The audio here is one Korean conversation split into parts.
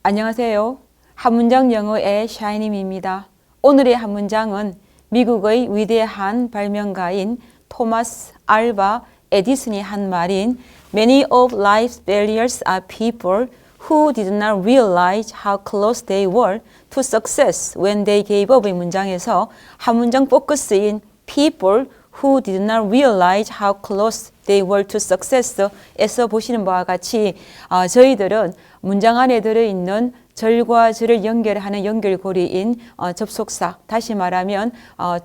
안녕하세요. 한문장 영어의 샤이님입니다. 오늘의 한문장은 미국의 위대한 발명가인 토마스 알바 에디슨이 한 말인 Many of life's barriers are people who did not realize how close they were to success when they gave up의 문장에서 한 문장 포커스인 people who did not realize how close they were to success에서 보시는 바와 같이 저희들은 문장 안에 들어있는 절과 절을 연결하는 연결고리인 접속사, 다시 말하면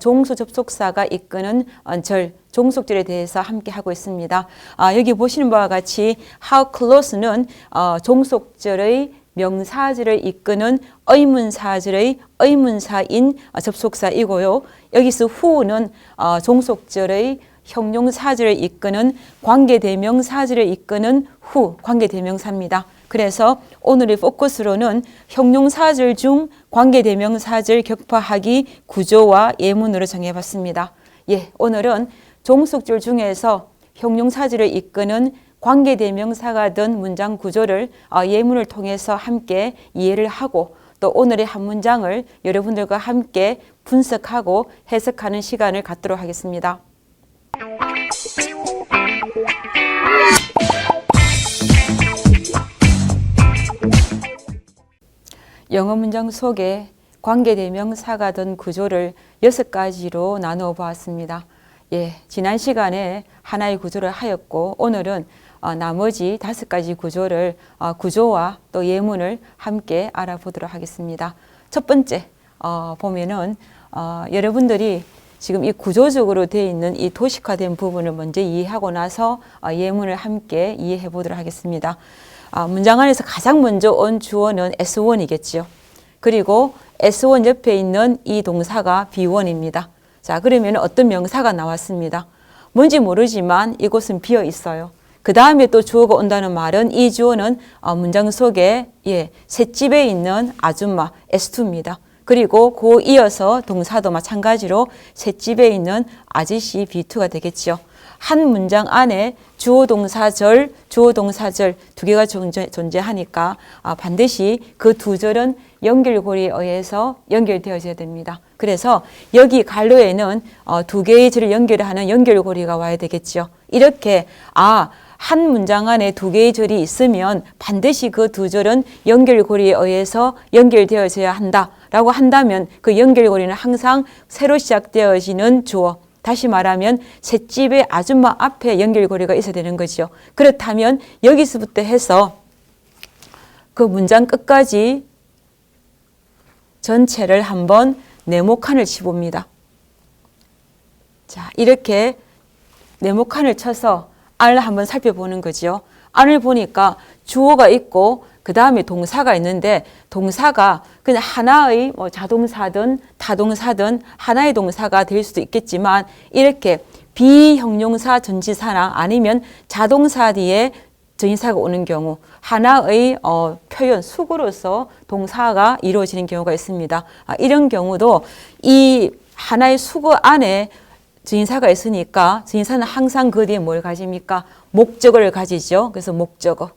종수 접속사가 이끄는 절, 종속절에 대해서 함께 하고 있습니다. 여기 보시는 바와 같이 how close는 종속절의 명사절을 이끄는 의문사절의 의문사인 접속사이고요. 여기서 who는 종속절의 형용사절을 이끄는 관계대명사절을 이끄는 who, 관계대명사입니다. 그래서 오늘의 포커스로는 형용사절 중 관계대명사절 격파하기 구조와 예문으로 정해봤습니다. 오늘은 종속절 중에서 형용사절을 이끄는 관계대명사가 된 문장 구조를 예문을 통해서 함께 이해를 하고 또 오늘의 한 문장을 여러분들과 함께 분석하고 해석하는 시간을 갖도록 하겠습니다. 영어 문장 속에 관계대명사가 된 구조를 6가지로 나누어 보았습니다. 지난 시간에 하나의 구조를 하였고 오늘은 나머지 5가지 구조를 구조와 또 예문을 함께 알아보도록 하겠습니다. 첫 번째 보면은 여러분들이 지금 이 구조적으로 되어 있는 이 도식화된 부분을 먼저 이해하고 나서 예문을 함께 이해해 보도록 하겠습니다. 문장 안에서 가장 먼저 온 주어는 S1이겠죠. 그리고 S1 옆에 있는 이 동사가 B1입니다. 자, 그러면 어떤 명사가 나왔습니다. 뭔지 모르지만 이곳은 비어 있어요. 그 다음에 또 주어가 온다는 말은 이 주어는 문장 속에 셋집에 있는 아줌마 S2입니다. 그리고 그 이어서 동사도 마찬가지로 셋집에 있는 아저씨 B2가 되겠죠. 한 문장 안에 주어 동사절 두 개가 존재하니까 반드시 그 두 절은 연결고리에 의해서 연결되어져야 됩니다. 그래서 여기 갈로에는 두 개의 절을 연결하는 연결고리가 와야 되겠죠. 이렇게 한 문장 안에 두 개의 절이 있으면 반드시 그 두 절은 연결고리에 의해서 연결되어져야 한다라고 한다면 그 연결고리는 항상 새로 시작되어지는 주어, 다시 말하면 셋집의 아줌마 앞에 연결고리가 있어야 되는 거죠. 그렇다면 여기서부터 해서 그 문장 끝까지 전체를 한번 네모칸을 치봅니다. 자, 이렇게 네모칸을 쳐서 안을 한번 살펴보는 거죠. 안을 보니까 주어가 있고 그 다음에 동사가 있는데 동사가 그냥 하나의 자동사든 타동사든 하나의 동사가 될 수도 있겠지만 이렇게 비형용사 전치사나 아니면 자동사 뒤에 전치사가 오는 경우 하나의 표현 수구로서 동사가 이루어지는 경우가 있습니다. 이런 경우도 이 하나의 수구 안에 전치사가 있으니까 전치사는 항상 그 뒤에 뭘 가집니까? 목적어를 가지죠. 그래서 목적어.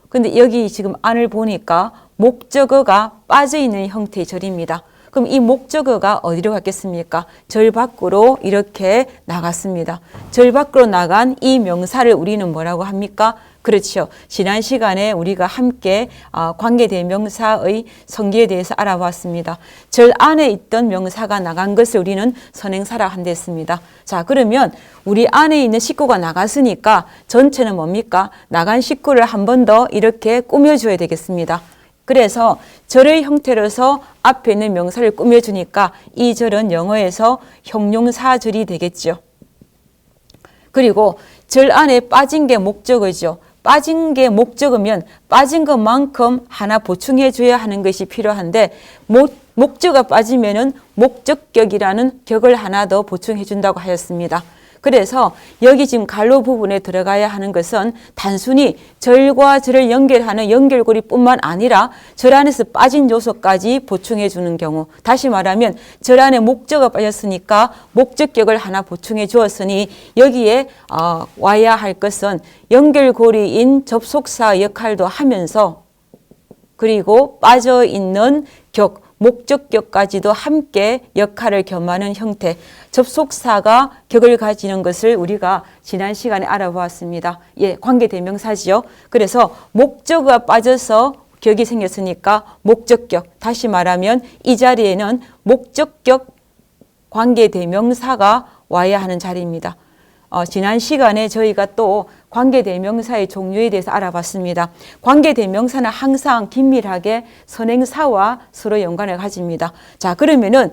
근데 여기 지금 안을 보니까 목적어가 빠져있는 형태의 절입니다. 그럼 이 목적어가 어디로 갔겠습니까? 절 밖으로 이렇게 나갔습니다. 절 밖으로 나간 이 명사를 우리는 뭐라고 합니까? 그렇죠. 지난 시간에 우리가 함께 관계대명사의 성질에 대해서 알아봤습니다. 절 안에 있던 명사가 나간 것을 우리는 선행사라고 한댔습니다. 자, 그러면 우리 안에 있는 식구가 나갔으니까 전체는 뭡니까? 나간 식구를 한 번 더 이렇게 꾸며줘야 되겠습니다. 그래서 절의 형태로서 앞에 있는 명사를 꾸며주니까 이 절은 영어에서 형용사절이 되겠죠. 그리고 절 안에 빠진 게 목적어죠. 빠진 게 목적이면 빠진 것만큼 하나 보충해 줘야 하는 것이 필요한데 목적어가 빠지면은 목적격이라는 격을 하나 더 보충해 준다고 하였습니다. 그래서 여기 지금 갈로 부분에 들어가야 하는 것은 단순히 절과 절을 연결하는 연결고리뿐만 아니라 절 안에서 빠진 요소까지 보충해 주는 경우, 다시 말하면 절 안에 목적어가 빠졌으니까 목적격을 하나 보충해 주었으니 여기에 와야 할 것은 연결고리인 접속사 역할도 하면서 그리고 빠져 있는 격, 목적격까지도 함께 역할을 겸하는 형태, 접속사가 격을 가지는 것을 우리가 지난 시간에 알아보았습니다. 예, 관계대명사지요. 그래서 목적어가 빠져서 격이 생겼으니까 목적격, 다시 말하면 이 자리에는 목적격 관계대명사가 와야 하는 자리입니다. 지난 시간에 저희가 또 관계대명사의 종류에 대해서 알아봤습니다. 관계대명사는 항상 긴밀하게 선행사와 서로 연관을 가집니다. 자, 그러면은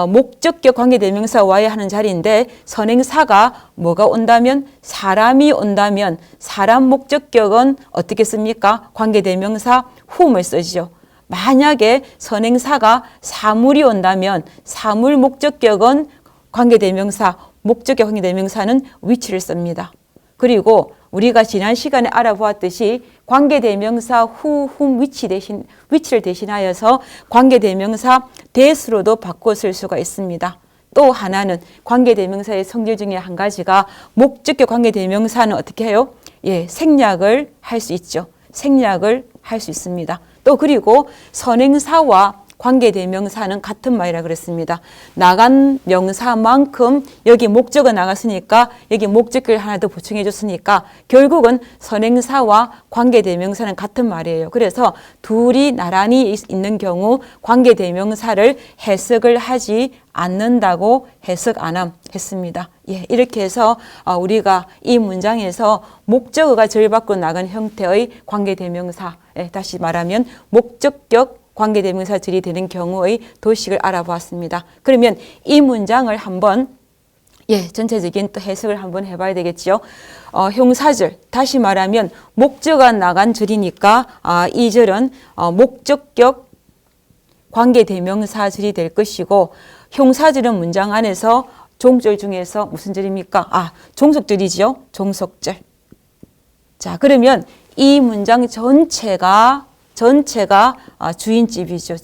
목적격 관계대명사 와야 하는 자리인데 선행사가 뭐가 온다면 사람이 온다면 사람 목적격은 어떻게 씁니까? 관계대명사 whom을 쓰죠. 만약에 선행사가 사물이 온다면 사물 목적격은 관계대명사 목적격 관계대명사는 which를 씁니다. 그리고 우리가 지난 시간에 알아보았듯이 관계대명사 who, whom, which를 대신하여서 관계대명사 that으로도 바꿔 쓸 수가 있습니다. 또 하나는 관계대명사의 성질 중에 한 가지가 목적격 관계대명사는 어떻게 해요? 예, 생략을 할 수 있죠. 생략을 할 수 있습니다. 또 그리고 선행사와 관계대명사는 같은 말이라 그랬습니다. 나간 명사만큼 여기 목적어 나갔으니까 여기 목적격을 하나 더 보충해 줬으니까 결국은 선행사와 관계대명사는 같은 말이에요. 그래서 둘이 나란히 있는 경우 관계대명사를 해석을 하지 않는다고 해석 안함 했습니다. 예, 이렇게 해서 우리가 이 문장에서 목적어가 제일 밖으로 나간 형태의 관계대명사, 다시 말하면 목적격 관계대명사들이 되는 경우의 도식을 알아보았습니다. 그러면 이 문장을 한번 전체적인 또 해석을 한번 해봐야 되겠죠. 형사절, 다시 말하면 목적어가 나간 절이니까 이 절은 목적격 관계대명사절이 될 것이고 형사절은 문장 안에서 종절 중에서 무슨 절입니까? 종속절이지요. 종속절. 자, 그러면 이 문장 전체가 주인집이죠.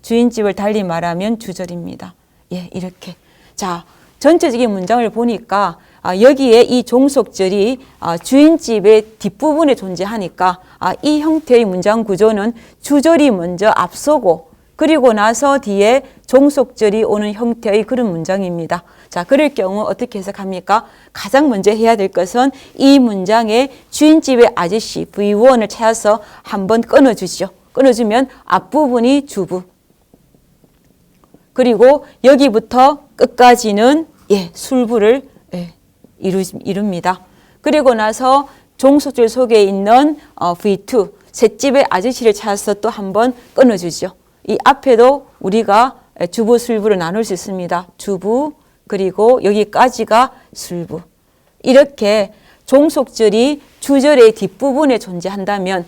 주인집을 달리 말하면 주절입니다. 예, 이렇게. 자, 전체적인 문장을 보니까 여기에 이 종속절이 주인집의 뒷부분에 존재하니까 이 형태의 문장 구조는 주절이 먼저 앞서고 그리고 나서 뒤에 종속절이 오는 형태의 그런 문장입니다. 자, 그럴 경우 어떻게 해석합니까? 가장 먼저 해야 될 것은 이 문장의 주인집의 아저씨 V1을 찾아서 한번 끊어주죠. 끊어주면 앞부분이 주부. 그리고 여기부터 끝까지는 술부를 이룹니다. 그리고 나서 종속절 속에 있는 V2 셋집의 아저씨를 찾아서 또 한번 끊어주죠. 이 앞에도 우리가 주부, 술부를 나눌 수 있습니다. 주부, 그리고 여기까지가 술부. 이렇게 종속절이 주절의 뒷부분에 존재한다면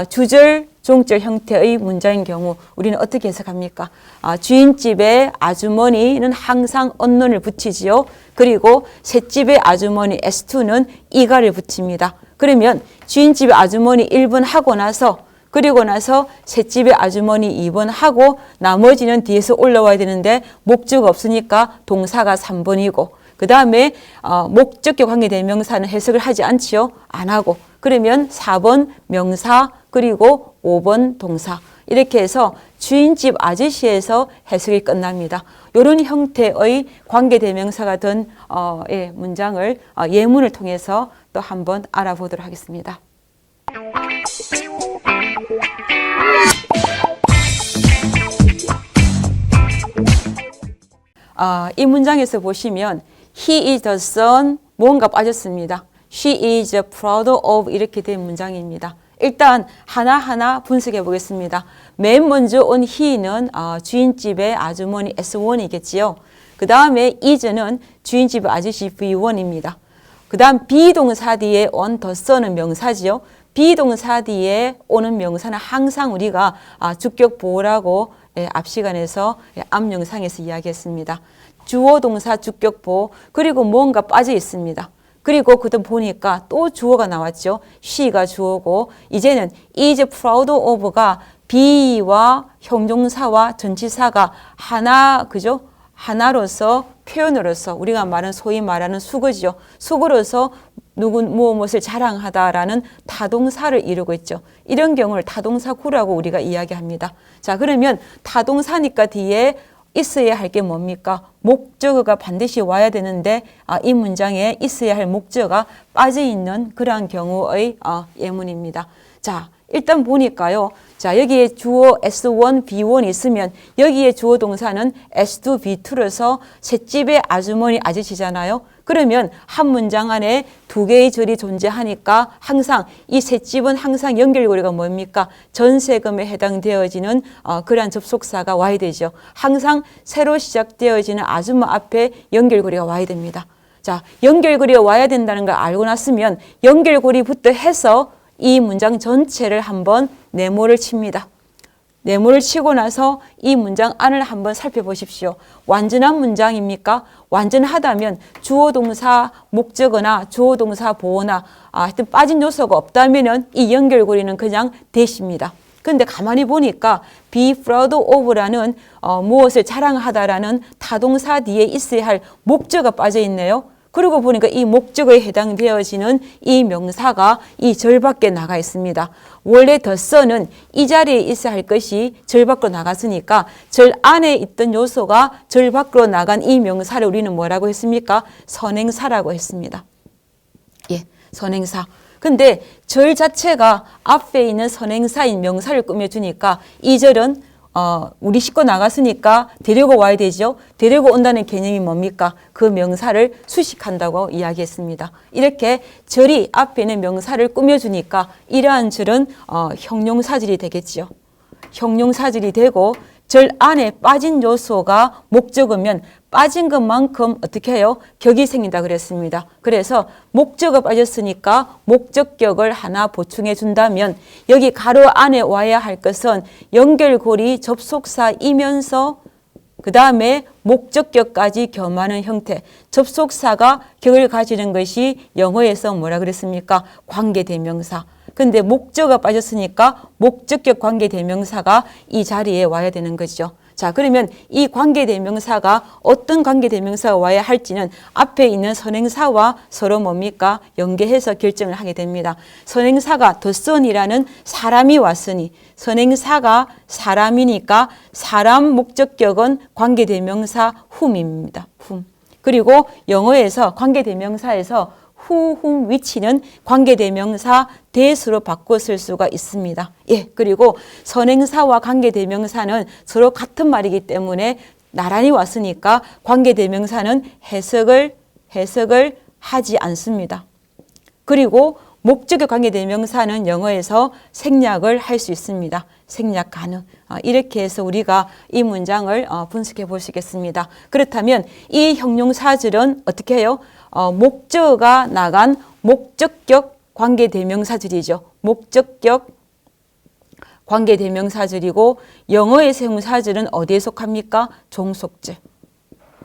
주절, 종절 형태의 문장인 경우 우리는 어떻게 해석합니까? 주인집의 아주머니는 항상 언론을 붙이지요. 그리고 셋집의 아주머니 S2는 이가를 붙입니다. 그러면 주인집의 아주머니 1번 하고 나서 그리고 나서 셋집의 아주머니 2번 하고 나머지는 뒤에서 올라와야 되는데 목적 없으니까 동사가 3번이고 그 다음에 목적격 관계대명사는 해석을 하지 않지요. 안 하고 그러면 4번 명사 그리고 5번 동사 이렇게 해서 주인집 아저씨에서 해석이 끝납니다. 이런 형태의 관계대명사가 된 문장을 예문을 통해서 또 한번 알아보도록 하겠습니다. 이 문장에서 보시면 He is the son, 뭔가 빠졌습니다. She is proud of 이렇게 된 문장입니다. 일단 하나하나 분석해 보겠습니다. 맨 먼저 온 he는 주인집의 아주머니 S1이겠지요. 그 다음에 is는 주인집의 아저씨 V1입니다. 그 다음 비동사 뒤에 온 the son은 명사지요. 비동사 뒤에 오는 명사는 항상 우리가 주격 보호라고 앞 시간에서 앞 영상에서 이야기했습니다. 주어 동사 주격 보호 그리고 뭔가 빠져 있습니다. 그리고 그때 보니까 또 주어가 나왔죠. she가 주어고 이제는 is proud of가 be와 형용사와 전치사가 하나 그죠? 하나로서 표현으로서 우리가 소위 말하는 수거죠. 수거로서 무엇을 자랑하다라는 타동사를 이루고 있죠. 이런 경우를 타동사구라고 우리가 이야기합니다. 자, 그러면 타동사니까 뒤에 있어야 할 게 뭡니까? 목적어가 반드시 와야 되는데 이 문장에 있어야 할 목적어가 빠져있는 그러한 경우의 예문입니다. 자, 일단 보니까요. 자, 여기에 주어 S1, B1 있으면 여기에 주어 동사는 S2, B2라서 셋집의 아주머니 아저씨잖아요. 그러면 한 문장 안에 두 개의 절이 존재하니까 항상 이 셋집은 항상 연결고리가 뭡니까? 전세금에 해당되어지는 그러한 접속사가 와야 되죠. 항상 새로 시작되어지는 아줌마 앞에 연결고리가 와야 됩니다. 자, 연결고리가 와야 된다는 걸 알고 났으면 연결고리부터 해서 이 문장 전체를 한번 네모를 칩니다. 네모를 치고 나서 이 문장 안을 한번 살펴보십시오. 완전한 문장입니까? 완전하다면 주어 동사 목적어나 주어 동사 보어나 하여튼 빠진 요소가 없다면 이 연결고리는 그냥 대시입니다. 근데 가만히 보니까 be proud of라는 무엇을 자랑하다라는 타동사 뒤에 있어야 할 목적어가 빠져 있네요. 그러고 보니까 이 목적어에 해당되어지는 이 명사가 이 절 밖에 나가 있습니다. 원래 the son은 이 자리에 있어야 할 것이 절 밖으로 나갔으니까 절 안에 있던 요소가 절 밖으로 나간 이 명사를 우리는 뭐라고 했습니까? 선행사라고 했습니다. 예, 선행사. 근데 절 자체가 앞에 있는 선행사인 명사를 꾸며주니까 이 절은 우리 싣고 나갔으니까 데리고 와야 되죠. 데리고 온다는 개념이 뭡니까? 그 명사를 수식한다고 이야기했습니다. 이렇게 절이 앞에 있는 명사를 꾸며주니까 이러한 절은 형용사절이 되겠죠. 형용사절이 되고 절 안에 빠진 요소가 목적어면 빠진 것만큼 어떻게 해요? 격이 생긴다 그랬습니다. 그래서 목적어 빠졌으니까 목적격을 하나 보충해 준다면 여기 가로 안에 와야 할 것은 연결고리 접속사이면서 그 다음에 목적격까지 겸하는 형태. 접속사가 격을 가지는 것이 영어에서 뭐라 그랬습니까? 관계대명사. 근데 목적어가 빠졌으니까 목적격 관계대명사가 이 자리에 와야 되는 거죠. 자, 그러면 이 관계대명사가 어떤 관계대명사가 와야 할지는 앞에 있는 선행사와 서로 뭡니까? 연계해서 결정을 하게 됩니다. 선행사가 the son이라는 사람이 왔으니 선행사가 사람이니까 사람 목적격은 관계대명사 whom입니다. whom. 그리고 영어에서 관계대명사에서 who, whom 위치는 관계대명사 that으로 바꿔 쓸 수가 있습니다. 예, 그리고 선행사와 관계대명사는 서로 같은 말이기 때문에 나란히 왔으니까 관계대명사는 해석을 하지 않습니다. 그리고 목적의 관계대명사는 영어에서 생략을 할 수 있습니다. 생략 가능. 이렇게 해서 우리가 이 문장을 분석해 볼 수 있겠습니다. 그렇다면 이 형용사절은 어떻게 해요? 목적어가 나간 목적격 관계대명사절이죠. 목적격 관계대명사절이고 영어의 형용사절은 어디에 속합니까? 종속절.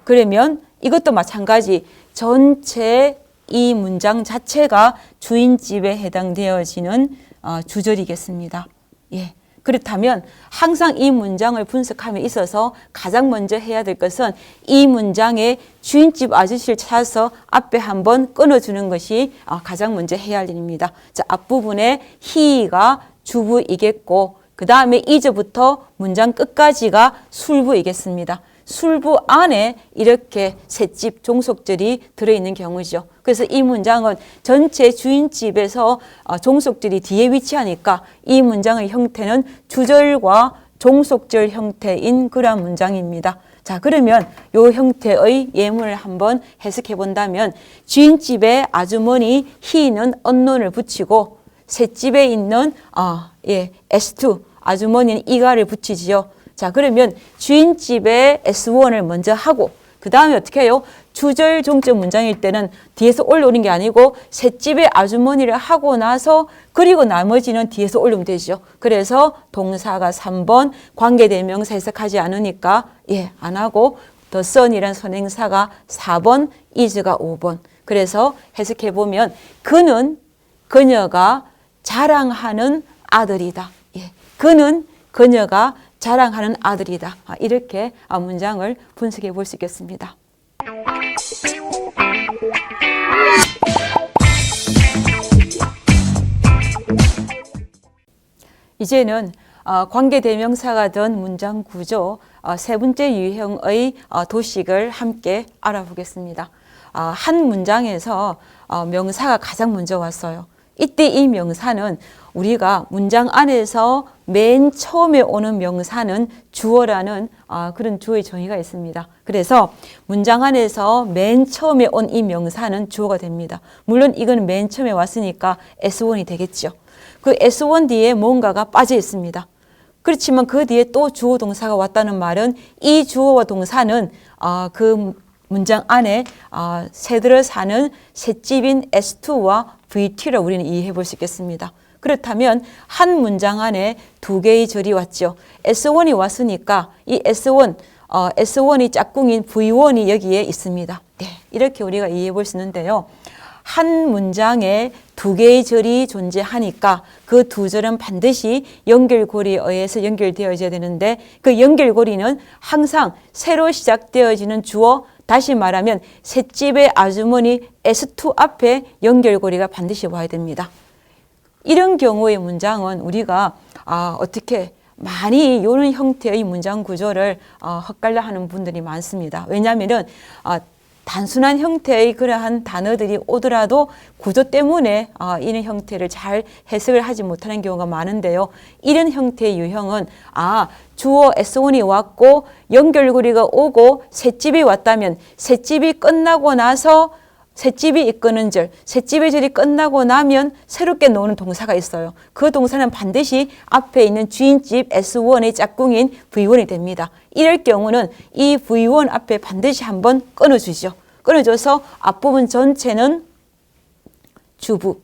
그러면 이것도 마찬가지 전체 이 문장 자체가 주인집에 해당되어지는 주절이겠습니다. 예. 그렇다면 항상 이 문장을 분석함에 있어서 가장 먼저 해야 될 것은 이 문장의 주인집 아저씨를 찾아서 앞에 한번 끊어주는 것이 가장 먼저 해야 할 일입니다. 자, 앞부분에 he가 주부이겠고 그 다음에 이제부터 문장 끝까지가 술부이겠습니다. 술부 안에 이렇게 셋집 종속절이 들어있는 경우죠. 그래서 이 문장은 전체 주인집에서 종속절이 뒤에 위치하니까 이 문장의 형태는 주절과 종속절 형태인 그러한 문장입니다. 자, 그러면 이 형태의 예문을 한번 해석해 본다면 주인집의 아주머니 he는 언론을 붙이고 셋집에 있는 S2 아주머니는 이가를 붙이지요. 자, 그러면 주인집에 S1을 먼저 하고 그 다음에 어떻게 해요? 주절 종적 문장일 때는 뒤에서 올려오는 게 아니고 셋집의 아주머니를 하고 나서 그리고 나머지는 뒤에서 올리면 되죠. 그래서 동사가 3번 관계대명사 해석하지 않으니까 안 하고 the son이란 선행사가 4번, is가 5번. 그래서 해석해 보면 그녀가 자랑하는 아들이다. 그녀가 자랑하는 아들이다. 이렇게 문장을 분석해 볼 수 있겠습니다. 이제는 관계대명사가 된 문장 구조 세 번째 유형의 도식을 함께 알아보겠습니다. 한 문장에서 명사가 가장 먼저 왔어요. 이때 이 명사는 우리가 문장 안에서 맨 처음에 오는 명사는 주어라는 그런 주어의 정의가 있습니다. 그래서 문장 안에서 맨 처음에 온 이 명사는 주어가 됩니다. 물론 이건 맨 처음에 왔으니까 S1이 되겠죠. 그 S1 뒤에 뭔가가 빠져 있습니다. 그렇지만 그 뒤에 또 주어 동사가 왔다는 말은 이 주어와 동사는 그 문장 안에 새들을 사는 새집인 S2와 VT를 우리는 이해해 볼 수 있겠습니다. 그렇다면 한 문장 안에 두 개의 절이 왔죠. S1이 왔으니까 이 S1이 짝꿍인 V1이 여기에 있습니다. 네, 이렇게 우리가 이해해 볼 수 있는데요. 한 문장에 두 개의 절이 존재하니까 그 두 절은 반드시 연결고리에 의해서 연결되어져야 되는데 그 연결고리는 항상 새로 시작되어지는 주어, 다시 말하면 셋집의 아주머니 S2 앞에 연결고리가 반드시 와야 됩니다. 이런 경우의 문장은 우리가 어떻게 많이 이런 형태의 문장 구조를 헛갈려 하는 분들이 많습니다. 왜냐하면 단순한 형태의 그러한 단어들이 오더라도 구조 때문에 이런 형태를 잘 해석을 하지 못하는 경우가 많은데요. 이런 형태의 유형은 주어 S1이 왔고 연결고리가 오고 셋집이 왔다면 셋집이 끝나고 나서 셋집이 이끄는 절, 셋집의 절이 끝나고 나면 새롭게 나오는 동사가 있어요. 그 동사는 반드시 앞에 있는 주인집 S1의 짝꿍인 V1이 됩니다. 이럴 경우는 이 V1 앞에 반드시 한번 끊어주죠. 끊어줘서 앞부분 전체는 주부,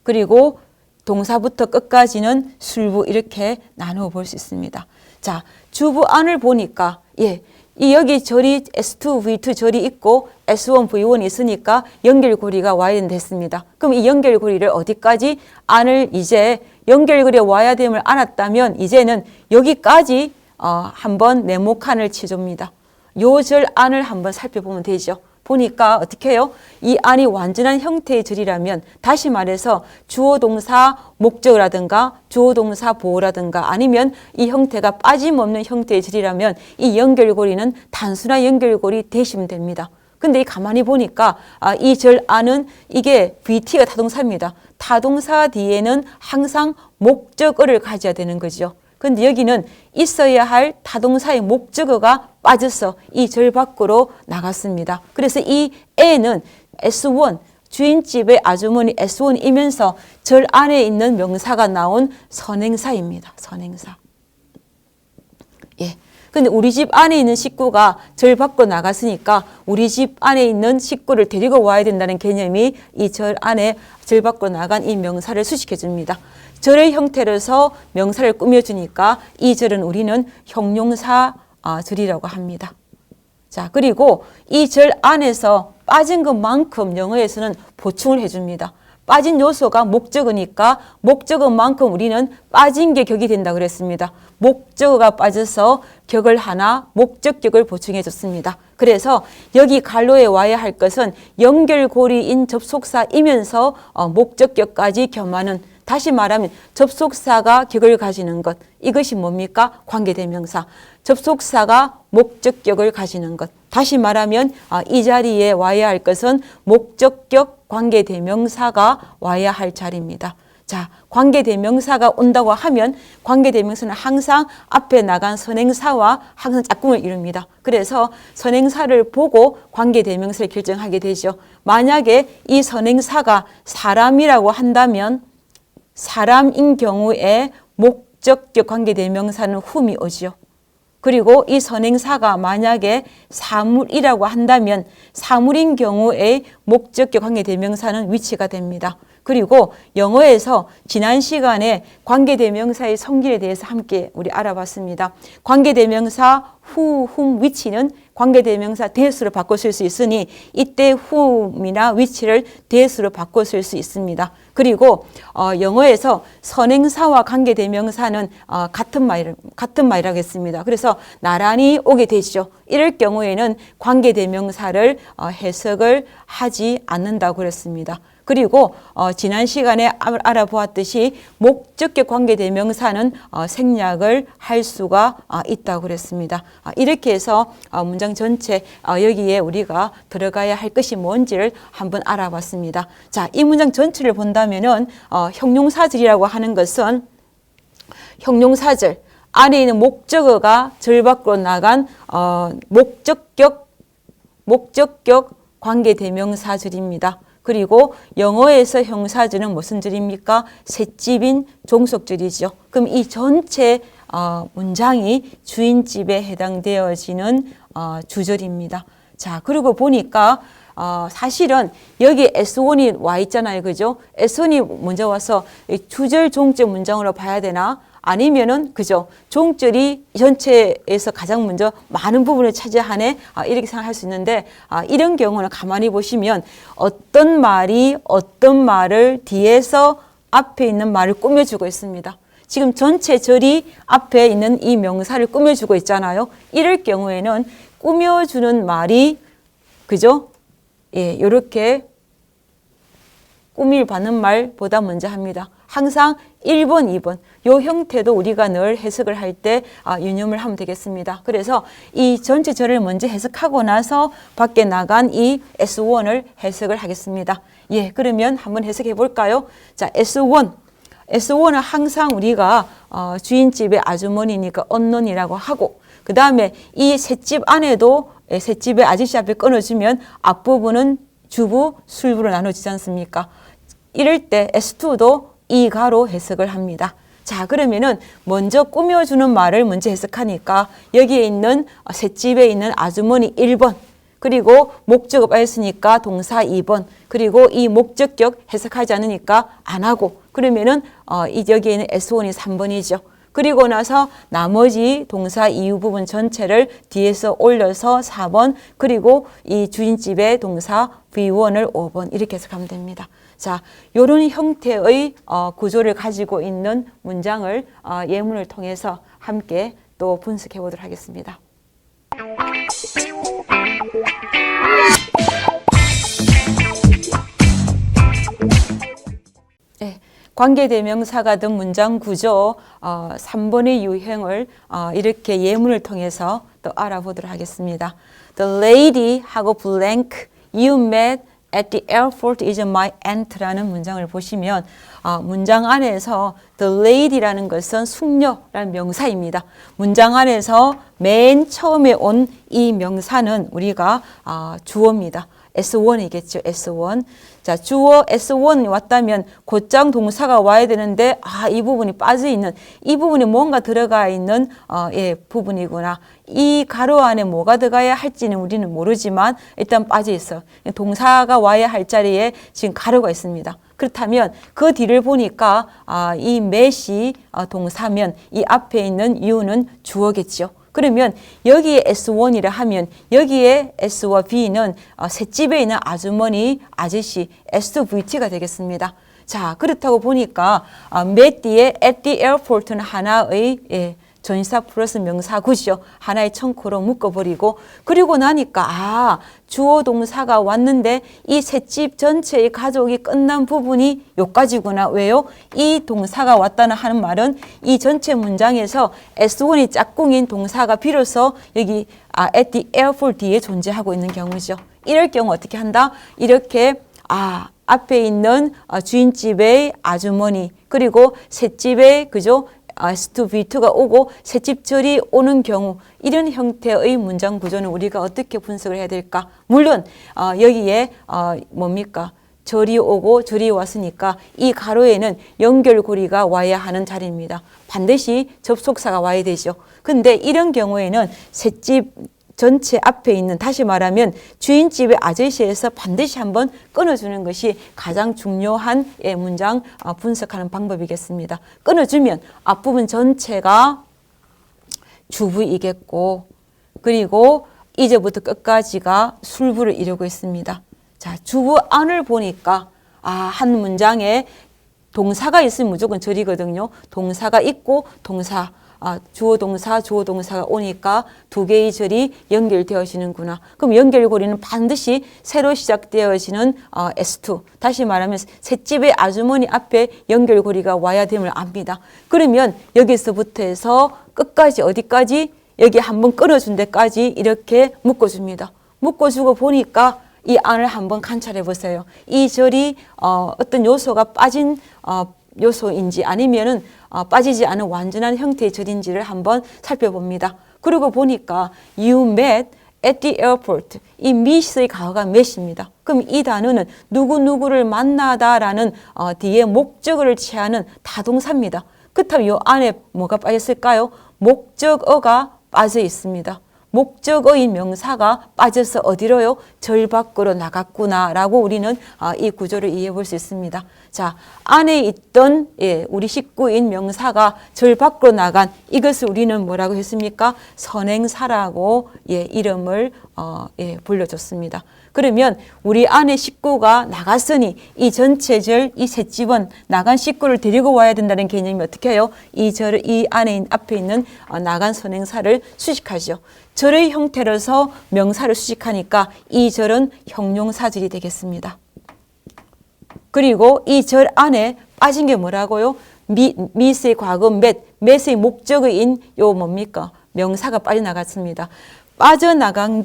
그리고 동사부터 끝까지는 술부 이렇게 나누어 볼 수 있습니다. 자, 주부 안을 보니까 여기 절이 S2, V2 절이 있고 S1, V1이 있으니까 연결고리가 와야 됐습니다. 그럼 이 연결고리를 어디까지 안을 이제 연결고리에 와야 됨을 알았다면 이제는 여기까지 한번 네모칸을 치줍니다. 요 절 안을 한번 살펴보면 되죠. 보니까 어떻게 해요? 이 안이 완전한 형태의 절이라면 다시 말해서 주어 동사 목적어라든가 주어 동사 보어라든가 아니면 이 형태가 빠짐없는 형태의 절이라면 이 연결고리는 단순한 연결고리 되시면 됩니다. 근데 이 가만히 보니까 이 절 안은 이게 VT가 타동사입니다. 타동사 뒤에는 항상 목적어를 가져야 되는 거죠. 근데 여기는 있어야 할 타동사의 목적어가 빠져서 이 절 밖으로 나갔습니다. 그래서 이 애는 S1, 주인집의 아주머니 S1이면서 절 안에 있는 명사가 나온 선행사입니다. 선행사. 근데 우리 집 안에 있는 식구가 절 밖으로 나갔으니까 우리 집 안에 있는 식구를 데리고 와야 된다는 개념이 이 절 안에 절 밖으로 나간 이 명사를 수식해 줍니다. 절의 형태로서 명사를 꾸며주니까 이 절은 우리는 형용사 절이라고 합니다. 자, 그리고 이 절 안에서 빠진 것만큼 영어에서는 보충을 해줍니다. 빠진 요소가 목적어니까 목적어만큼 우리는 빠진 게 격이 된다 그랬습니다. 목적어가 빠져서 격을 하나 목적격을 보충해 줬습니다. 그래서 여기 갈로에 와야 할 것은 연결고리인 접속사이면서 목적격까지 겸하는, 다시 말하면 접속사가 격을 가지는 것, 이것이 뭡니까? 관계대명사. 접속사가 목적격을 가지는 것. 다시 말하면 이 자리에 와야 할 것은 목적격 관계대명사가 와야 할 자리입니다. 자, 관계대명사가 온다고 하면 관계대명사는 항상 앞에 나간 선행사와 항상 짝꿍을 이룹니다. 그래서 선행사를 보고 관계대명사를 결정하게 되죠. 만약에 이 선행사가 사람이라고 한다면 사람인 경우에 목적격 관계대명사는 whom이 오죠. 그리고 이 선행사가 만약에 사물이라고 한다면 사물인 경우에 목적격 관계대명사는 which가 됩니다. 그리고 영어에서 지난 시간에 관계대명사의 성질에 대해서 함께 우리 알아봤습니다. 관계대명사 who, whom, which는 관계대명사 대수로 바꿔 쓸 수 있으니 이때 whom이나 which를 대수로 바꿔 쓸 수 있습니다. 그리고 영어에서 선행사와 관계대명사는 같은 말이라고 했습니다. 그래서 나란히 오게 되죠. 이럴 경우에는 관계대명사를 해석을 하지 않는다고 그랬습니다. 그리고 지난 시간에 알아보았듯이 목적격 관계대명사는 생략을 할 수가 있다고 그랬습니다. 이렇게 해서 문장 전체 여기에 우리가 들어가야 할 것이 뭔지를 한번 알아봤습니다. 자, 이 문장 전체를 본다면은 형용사절이라고 하는 것은 형용사절 안에 있는 목적어가 절 밖으로 나간 목적격 관계대명사절입니다. 그리고 영어에서 형사절은 무슨 절입니까? 셋집인 종속절이죠. 그럼 이 전체 문장이 주인집에 해당되어지는 주절입니다. 자, 그리고 보니까 사실은 여기 S1이 와 있잖아요. 그죠? S1이 먼저 와서 주절 종절 문장으로 봐야 되나? 아니면은 그죠? 종절이 전체에서 가장 먼저 많은 부분을 차지하네. 이렇게 생각할 수 있는데 이런 경우는 가만히 보시면 어떤 말이 어떤 말을 뒤에서 앞에 있는 말을 꾸며주고 있습니다. 지금 전체 절이 앞에 있는 이 명사를 꾸며주고 있잖아요. 이럴 경우에는 꾸며주는 말이 그죠? 예, 이렇게 꾸밀 받는 말보다 먼저 합니다. 항상 1번, 2번 요 형태도 우리가 늘 해석을 할 때 유념을 하면 되겠습니다. 그래서 이 전체 절을 먼저 해석하고 나서 밖에 나간 이 S1을 해석을 하겠습니다. 예, 그러면 한번 해석해 볼까요? 자, S1은 항상 우리가 주인집의 아주머니니까 언론이라고 하고 그 다음에 이 셋집 안에도 셋집의 아저씨 앞에 끊어주면 앞부분은 주부, 술부로 나눠지지 않습니까? 이럴 때 S2도 이 가로 해석을 합니다. 자, 그러면은 먼저 꾸며주는 말을 먼저 해석하니까 여기에 있는 셋집에 있는 아주머니 1번 그리고 목적어 빠졌으니까 동사 2번 그리고 이 목적격 해석하지 않으니까 안 하고 그러면은 여기에 있는 S1이 3번이죠. 그리고 나서 나머지 동사 이유 부분 전체를 뒤에서 올려서 4번 그리고 이 주인집의 동사 V1을 5번 이렇게 해석하면 됩니다. 자, 이런 형태의 구조를 가지고 있는 문장을 예문을 통해서 함께 또 분석해 보도록 하겠습니다. 네, 관계대명사가 든 문장 구조 3번의 유형을 이렇게 예문을 통해서 또 알아보도록 하겠습니다. The lady 하고 blank you met at the airport is my aunt라는 문장을 보시면 문장 안에서 the lady라는 것은 숙녀라는 명사입니다. 문장 안에서 맨 처음에 온 이 명사는 우리가 주어입니다. S1이겠죠. S1. 자, 주어 S1이 왔다면 곧장 동사가 와야 되는데 이 부분이 빠져 있는 이 부분이 뭔가 들어가 있는 부분이구나. 이 가로 안에 뭐가 들어가야 할지는 우리는 모르지만 일단 빠져 있어요. 동사가 와야 할 자리에 지금 가로가 있습니다. 그렇다면 그 뒤를 보니까 이 met이 동사면 이 앞에 있는 you는 주어겠죠. 그러면 여기에 S1이라 하면 여기에 S와 B는 셋집에 있는 아주머니, 아저씨, SVT가 되겠습니다. 자, 그렇다고 보니까 met 뒤에 at the airport는 하나의 전치사 플러스 명사구죠. 하나의 청구로 묶어버리고 그리고 나니까 주어 동사가 왔는데 이 셋집 전체의 가족이 끝난 부분이 요까지구나. 왜요? 이 동사가 왔다는 하는 말은 이 전체 문장에서 S1이 짝꿍인 동사가 비로소 여기 at the airport 뒤에 존재하고 있는 경우죠. 이럴 경우 어떻게 한다? 이렇게 앞에 있는 주인집의 아주머니 그리고 셋집의 그죠? S2, V2가 오고 셋집절이 오는 경우 이런 형태의 문장 구조는 우리가 어떻게 분석을 해야 될까? 물론 여기에 뭡니까? 절이 오고 절이 왔으니까 이 가로에는 연결고리가 와야 하는 자리입니다. 반드시 접속사가 와야 되죠. 근데 이런 경우에는 셋집 전체 앞에 있는 다시 말하면 주인집의 아저씨에서 반드시 한번 끊어주는 것이 가장 중요한 문장 분석하는 방법이겠습니다. 끊어주면 앞부분 전체가 주부이겠고 그리고 이제부터 끝까지가 술부를 이루고 있습니다. 자, 주부 안을 보니까 한 문장에 동사가 있으면 무조건 절이거든요. 동사가 있고 동사 주어 동사가 오니까 두 개의 절이 연결되어지는구나. 그럼 연결고리는 반드시 새로 시작되어지는 S2. 다시 말하면 셋집의 아주머니 앞에 연결고리가 와야 됨을 압니다. 그러면 여기서부터 해서 끝까지 어디까지? 여기 한번 끊어준 데까지 이렇게 묶어줍니다. 묶어주고 보니까 이 안을 한번 관찰해 보세요. 이 절이 어떤 요소가 빠진 요소인지 아니면은 빠지지 않은 완전한 형태의 절인지를 한번 살펴봅니다. 그러고 보니까 You met at the airport. 이 meet의 과거가 met입니다. 그럼 이 단어는 누구누구를 만나다라는 뒤에 목적어를 취하는 타동사입니다. 그렇다면 이 안에 뭐가 빠졌을까요? 목적어가 빠져 있습니다. 목적어인 명사가 빠져서 어디로요? 절 밖으로 나갔구나라고 우리는 이 구조를 이해해 볼 수 있습니다. 자, 안에 있던 우리 식구인 명사가 절 밖으로 나간 이것을 우리는 뭐라고 했습니까? 선행사라고 이름을 불려줬습니다. 그러면 우리 안에 식구가 나갔으니 이 전체 절, 이 셋집은 나간 식구를 데리고 와야 된다는 개념이 어떻게 해요? 이 안에 앞에 있는 나간 선행사를 수식하죠. 절의 형태로서 명사를 수식하니까 이 절은 형용사절이 되겠습니다. 그리고 이 절 안에 빠진 게 뭐라고요? 미스의 과거 met의 목적어인 요 뭡니까? 명사가 빠져나갔습니다. 빠져나간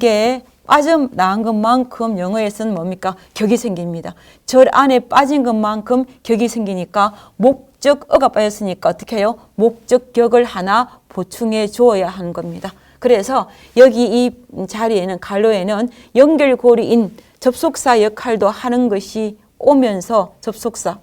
것만큼 영어에서는 뭡니까? 격이 생깁니다. 절 안에 빠진 것만큼 격이 생기니까 목적어가 빠졌으니까 어떻게 해요? 목적격을 하나 보충해 주어야 하는 겁니다. 그래서 여기 이 자리에는 갈로에는 연결고리인 접속사 역할도 하는 것이 오면서 접속사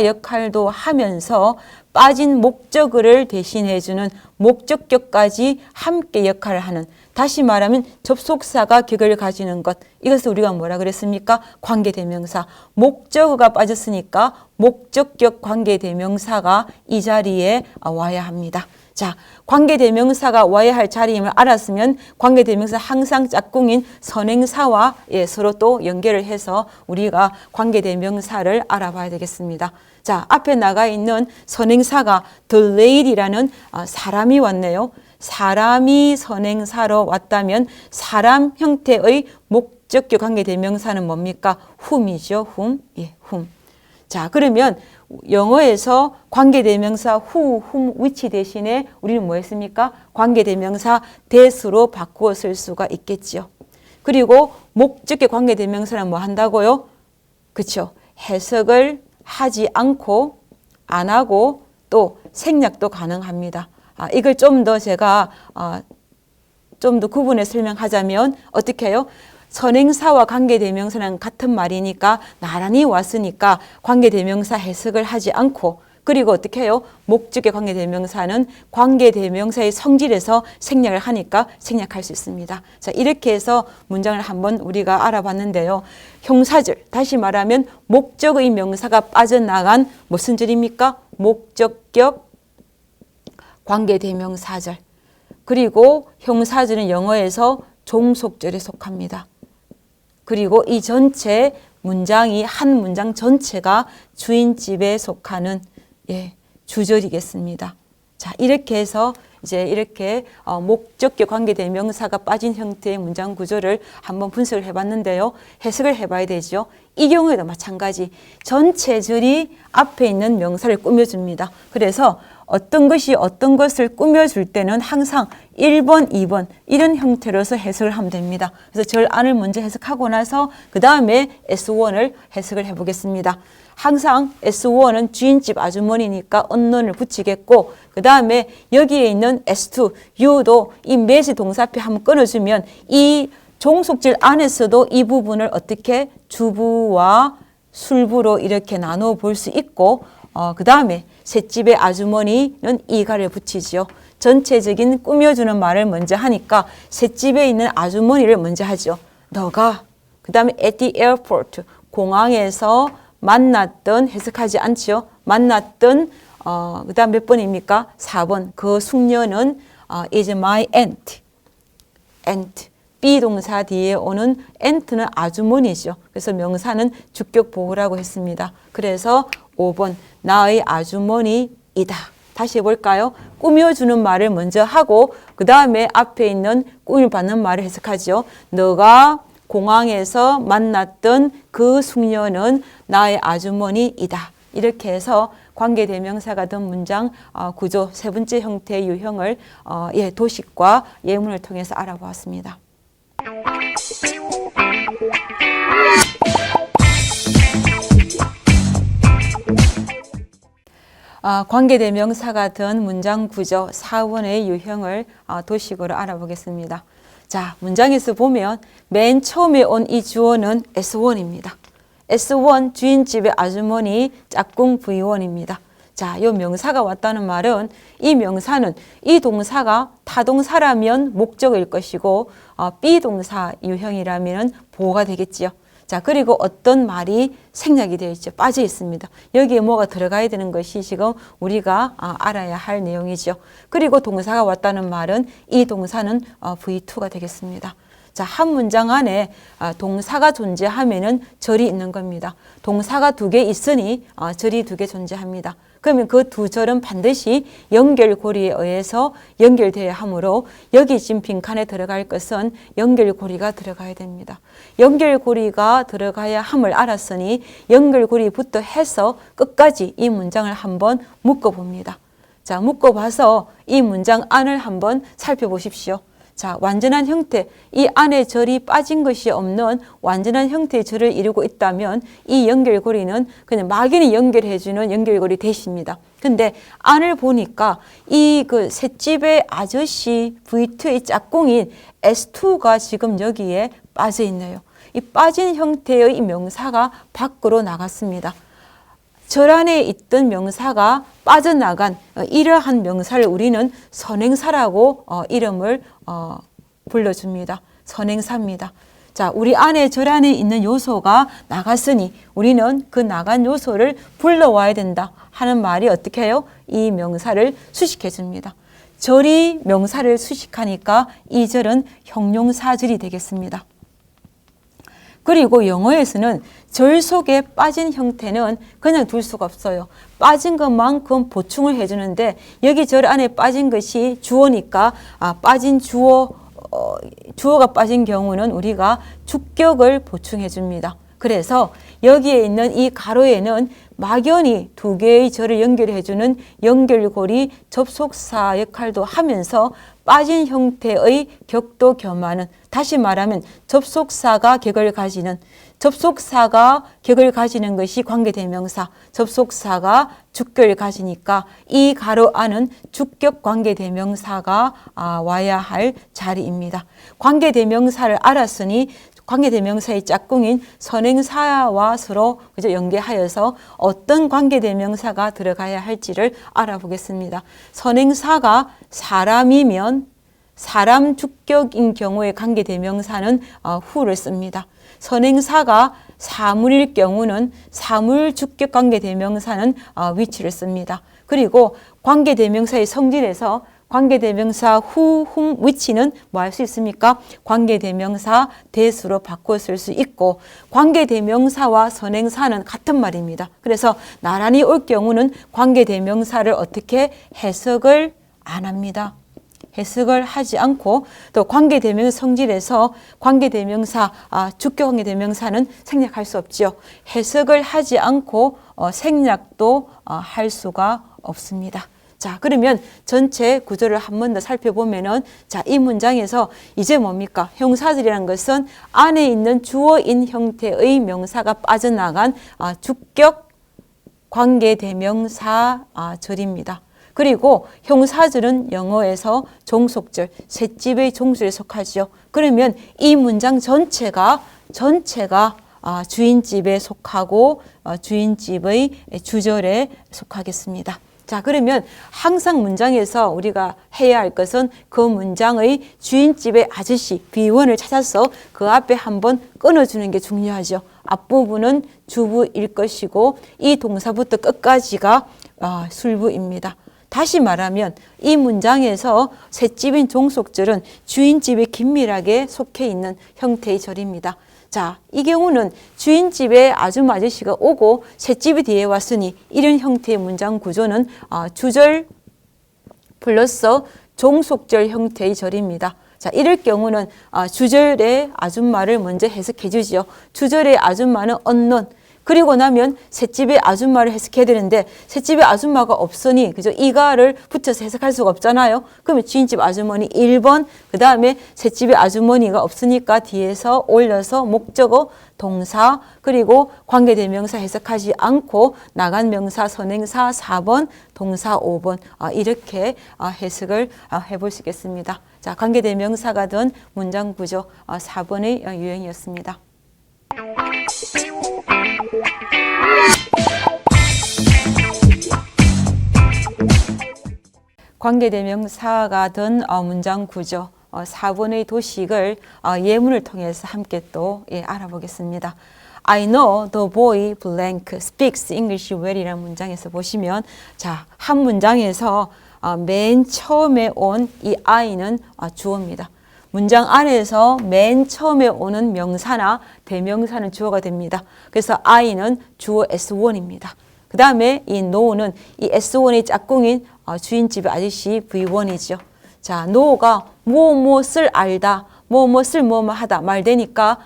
역할도 하면서 빠진 목적어를 대신해주는 목적격까지 함께 역할을 하는, 다시 말하면 접속사가 격을 가지는 것, 이것을 우리가 뭐라 그랬습니까? 관계대명사. 목적어가 빠졌으니까 목적격 관계대명사가 이 자리에 와야 합니다. 자, 관계대명사가 와야 할 자리임을 알았으면 관계대명사 항상 짝꿍인 선행사와 서로 또 연결을 해서 우리가 관계대명사를 알아봐야 되겠습니다. 자, 앞에 나가 있는 선행사가 delayed이라는 사람이 왔네요. 사람이 선행사로 왔다면 사람 형태의 목적격 관계대명사는 뭡니까? whom이죠. whom. 자, 그러면 영어에서 관계대명사 whom, which 대신에 우리는 뭐 했습니까? 관계대명사 that으로 바꾸어 쓸 수가 있겠죠. 그리고 목적격 관계대명사는 뭐 한다고요? 그렇죠. 해석을 하지 않고 안 하고 또 생략도 가능합니다. 이걸 좀 더 제가 좀 더 구분해 설명하자면 어떻게 해요? 선행사와 관계대명사는 같은 말이니까 나란히 왔으니까 관계대명사 해석을 하지 않고, 그리고 어떻게 해요? 목적의 관계대명사는 관계대명사의 성질에서 생략을 하니까 생략할 수 있습니다. 자, 이렇게 해서 문장을 한번 우리가 알아봤는데요. 형사절, 다시 말하면 목적의 명사가 빠져나간 무슨 절입니까? 목적격 관계대명사절. 그리고 형사절은 영어에서 종속절에 속합니다. 그리고 이 전체 문장이 한 문장 전체가 주인집에 속하는 주절이겠습니다. 자, 이렇게 해서 이제 이렇게 목적격 관계대명사가 빠진 형태의 문장 구조를 한번 분석을 해봤는데요. 해석을 해봐야 되죠. 이 경우에도 마찬가지 전체 절이 앞에 있는 명사를 꾸며줍니다. 그래서 어떤 것이 어떤 것을 꾸며줄 때는 항상 1번, 2번 이런 형태로서 해석을 하면 됩니다. 그래서 절 안을 먼저 해석하고 나서 그 다음에 S1을 해석을 해보겠습니다. 항상 S1은 주인집 아주머니니까 언론을 붙이겠고, 그 다음에 여기에 있는 S2, U도 이 met이 동사 앞에 한번 끊어주면 이 종속절 안에서도 이 부분을 어떻게 주부와 술부로 이렇게 나누어 볼 수 있고, 그 다음에 셋집의 아주머니는 이가를 붙이지요. 전체적인 꾸며주는 말을 먼저 하니까 셋집에 있는 아주머니를 먼저 하죠. 너가, 그 다음에 at the airport, 공항에서 만났던, 해석하지 않죠. 만났던, 그 다음 몇 번입니까? 4번. 그 숙녀는 is my aunt. 비동사 뒤에 오는 aunt는 아주머니죠. 그래서 명사는 주격 보호라고 했습니다. 그래서 5번. 나의 아주머니 이다. 다시 해볼까요? 꾸며주는 말을 먼저 하고 그 다음에 앞에 있는 꾸밈 받는 말을 해석하죠. 너가 공항에서 만났던 그 숙녀는 나의 아주머니이다. 이렇게 해서 관계대명사가 된 문장 구조 세 번째 형태의 유형을 도식과 예문을 통해서 알아보았습니다. 관계대명사가 된 문장 구조 4원의 유형을 도식으로 알아보겠습니다. 자, 문장에서 보면 맨 처음에 온 이 주어는 S1입니다. S1 주인집의 아주머니 짝꿍 V1입니다. 자, 이 명사가 왔다는 말은 이 명사는 이 동사가 타동사라면 목적일 것이고 B동사 유형이라면 보호가 되겠지요. 자, 그리고 어떤 말이 생략이 되어 있죠. 빠져 있습니다. 여기에 뭐가 들어가야 되는 것이 지금 우리가 알아야 할 내용이죠. 그리고 동사가 왔다는 말은 이 동사는 V2가 되겠습니다. 자, 한 문장 안에 동사가 존재하면은 절이 있는 겁니다. 동사가 두 개 있으니 절이 두 개 존재합니다. 그러면 그 두 절은 반드시 연결고리에 의해서 연결되어야 하므로 여기 지금 빈칸에 들어갈 것은 연결고리가 들어가야 됩니다. 연결고리가 들어가야 함을 알았으니 연결고리부터 해서 끝까지 이 문장을 한번 묶어봅니다. 자, 묶어봐서 이 문장 안을 한번 살펴보십시오. 자, 완전한 형태, 이 안에 절이 빠진 것이 없는 완전한 형태의 절을 이루고 있다면 이 연결고리는 그냥 막연히 연결해주는 연결고리 대시입니다. 근데 안을 보니까 이 셋집의 아저씨 V2의 짝꿍인 S2가 지금 여기에 빠져 있네요. 이 빠진 형태의 이 명사가 밖으로 나갔습니다. 절 안에 있던 명사가 빠져나간 이러한 명사를 우리는 선행사라고 이름을 불러줍니다. 선행사입니다. 자, 우리 안에 절 안에 있는 요소가 나갔으니 우리는 그 나간 요소를 불러와야 된다 하는 말이 어떻게 해요? 이 명사를 수식해 줍니다. 절이 명사를 수식하니까 이 절은 형용사절이 되겠습니다. 그리고 영어에서는 절 속에 빠진 형태는 그냥 둘 수가 없어요. 빠진 것만큼 보충을 해주는데 여기 절 안에 빠진 것이 주어니까 빠진 주어가 빠진 경우는 우리가 주격을 보충해 줍니다. 그래서 여기에 있는 이 가로에는 막연히 두 개의 절을 연결해주는 연결고리 접속사 역할도 하면서 빠진 형태의 격도 겸하는, 다시 말하면 접속사가 격을 가지는 것이 관계대명사, 접속사가 주격을 가지니까 이 가로 안은 주격 관계대명사가 와야 할 자리입니다. 관계대명사를 알았으니 관계대명사의 짝꿍인 선행사와 서로 연계하여서 어떤 관계대명사가 들어가야 할지를 알아보겠습니다. 선행사가 사람이면 사람 주격인 경우에 관계대명사는 who를 씁니다. 선행사가 사물일 경우는 사물 주격 관계대명사는 which를 씁니다. 그리고 관계대명사의 성질에서 관계대명사 who, whom, which는 뭐 할 수 있습니까? 관계대명사 that으로 바꿔 쓸 수 있고 관계대명사와 선행사는 같은 말입니다. 그래서 나란히 올 경우는 관계대명사를 어떻게 해석을 안 합니다. 해석을 하지 않고 또 관계대명사 성질에서 관계대명사, 주격 관계대명사는 생략할 수 없지요. 해석을 하지 않고 생략도 할 수가 없습니다. 자, 그러면 전체 구조를 한 번 더 살펴보면은, 자, 이 문장에서 이제 뭡니까? 형사절이라는 것은 안에 있는 주어인 형태의 명사가 빠져나간 주격 관계대명사 절입니다. 그리고 형사절은 영어에서 종속절, 셋집의 종수에 속하지요. 그러면 이 문장 전체가 주인집에 속하고 주인집의 주절에 속하겠습니다. 자, 그러면 항상 문장에서 우리가 해야 할 것은 그 문장의 주인집의 아저씨 B1을 찾아서 그 앞에 한번 끊어주는 게 중요하죠. 앞부분은 주부일 것이고 이 동사부터 끝까지가 술부입니다. 다시 말하면 이 문장에서 셋집인 종속절은 주인집에 긴밀하게 속해 있는 형태의 절입니다. 자, 이 경우는 주인집에 아줌마 아저씨가 오고 셋집이 뒤에 왔으니 이런 형태의 문장 구조는 주절 플러스 종속절 형태의 절입니다. 자, 이럴 경우는 주절의 아줌마를 먼저 해석해 주지요. 주절의 아줌마는 언론. 그리고 나면 셋집의 아줌마를 해석해야 되는데 셋집의 아줌마가 없으니 그죠? 이가를 붙여서 해석할 수가 없잖아요. 그러면 주인집 아주머니 1번, 그 다음에 셋집의 아주머니가 없으니까 뒤에서 올려서 목적어, 동사, 그리고 관계대명사 해석하지 않고 나간 명사, 선행사 4번, 동사 5번 이렇게 해석을 해볼 수 있겠습니다. 자, 관계대명사가 된 문장 구조 4번의 유형이었습니다. 관계대명사가 된 문장 구조 4번의 도식을 예문을 통해서 함께 또 알아보겠습니다. I know the boy blank speaks English well 이라는 문장에서 보시면 자, 한 문장에서 맨 처음에 온 이 I는 주어입니다. 문장 안에서 맨 처음에 오는 명사나 대명사는 주어가 됩니다. 그래서 I는 주어 S1입니다. 그 다음에 이 know는 이 S1의 짝꿍인 주인집의 아저씨 V1이죠. 자, know가 무엇을 알다, 무엇을 하다 말되니까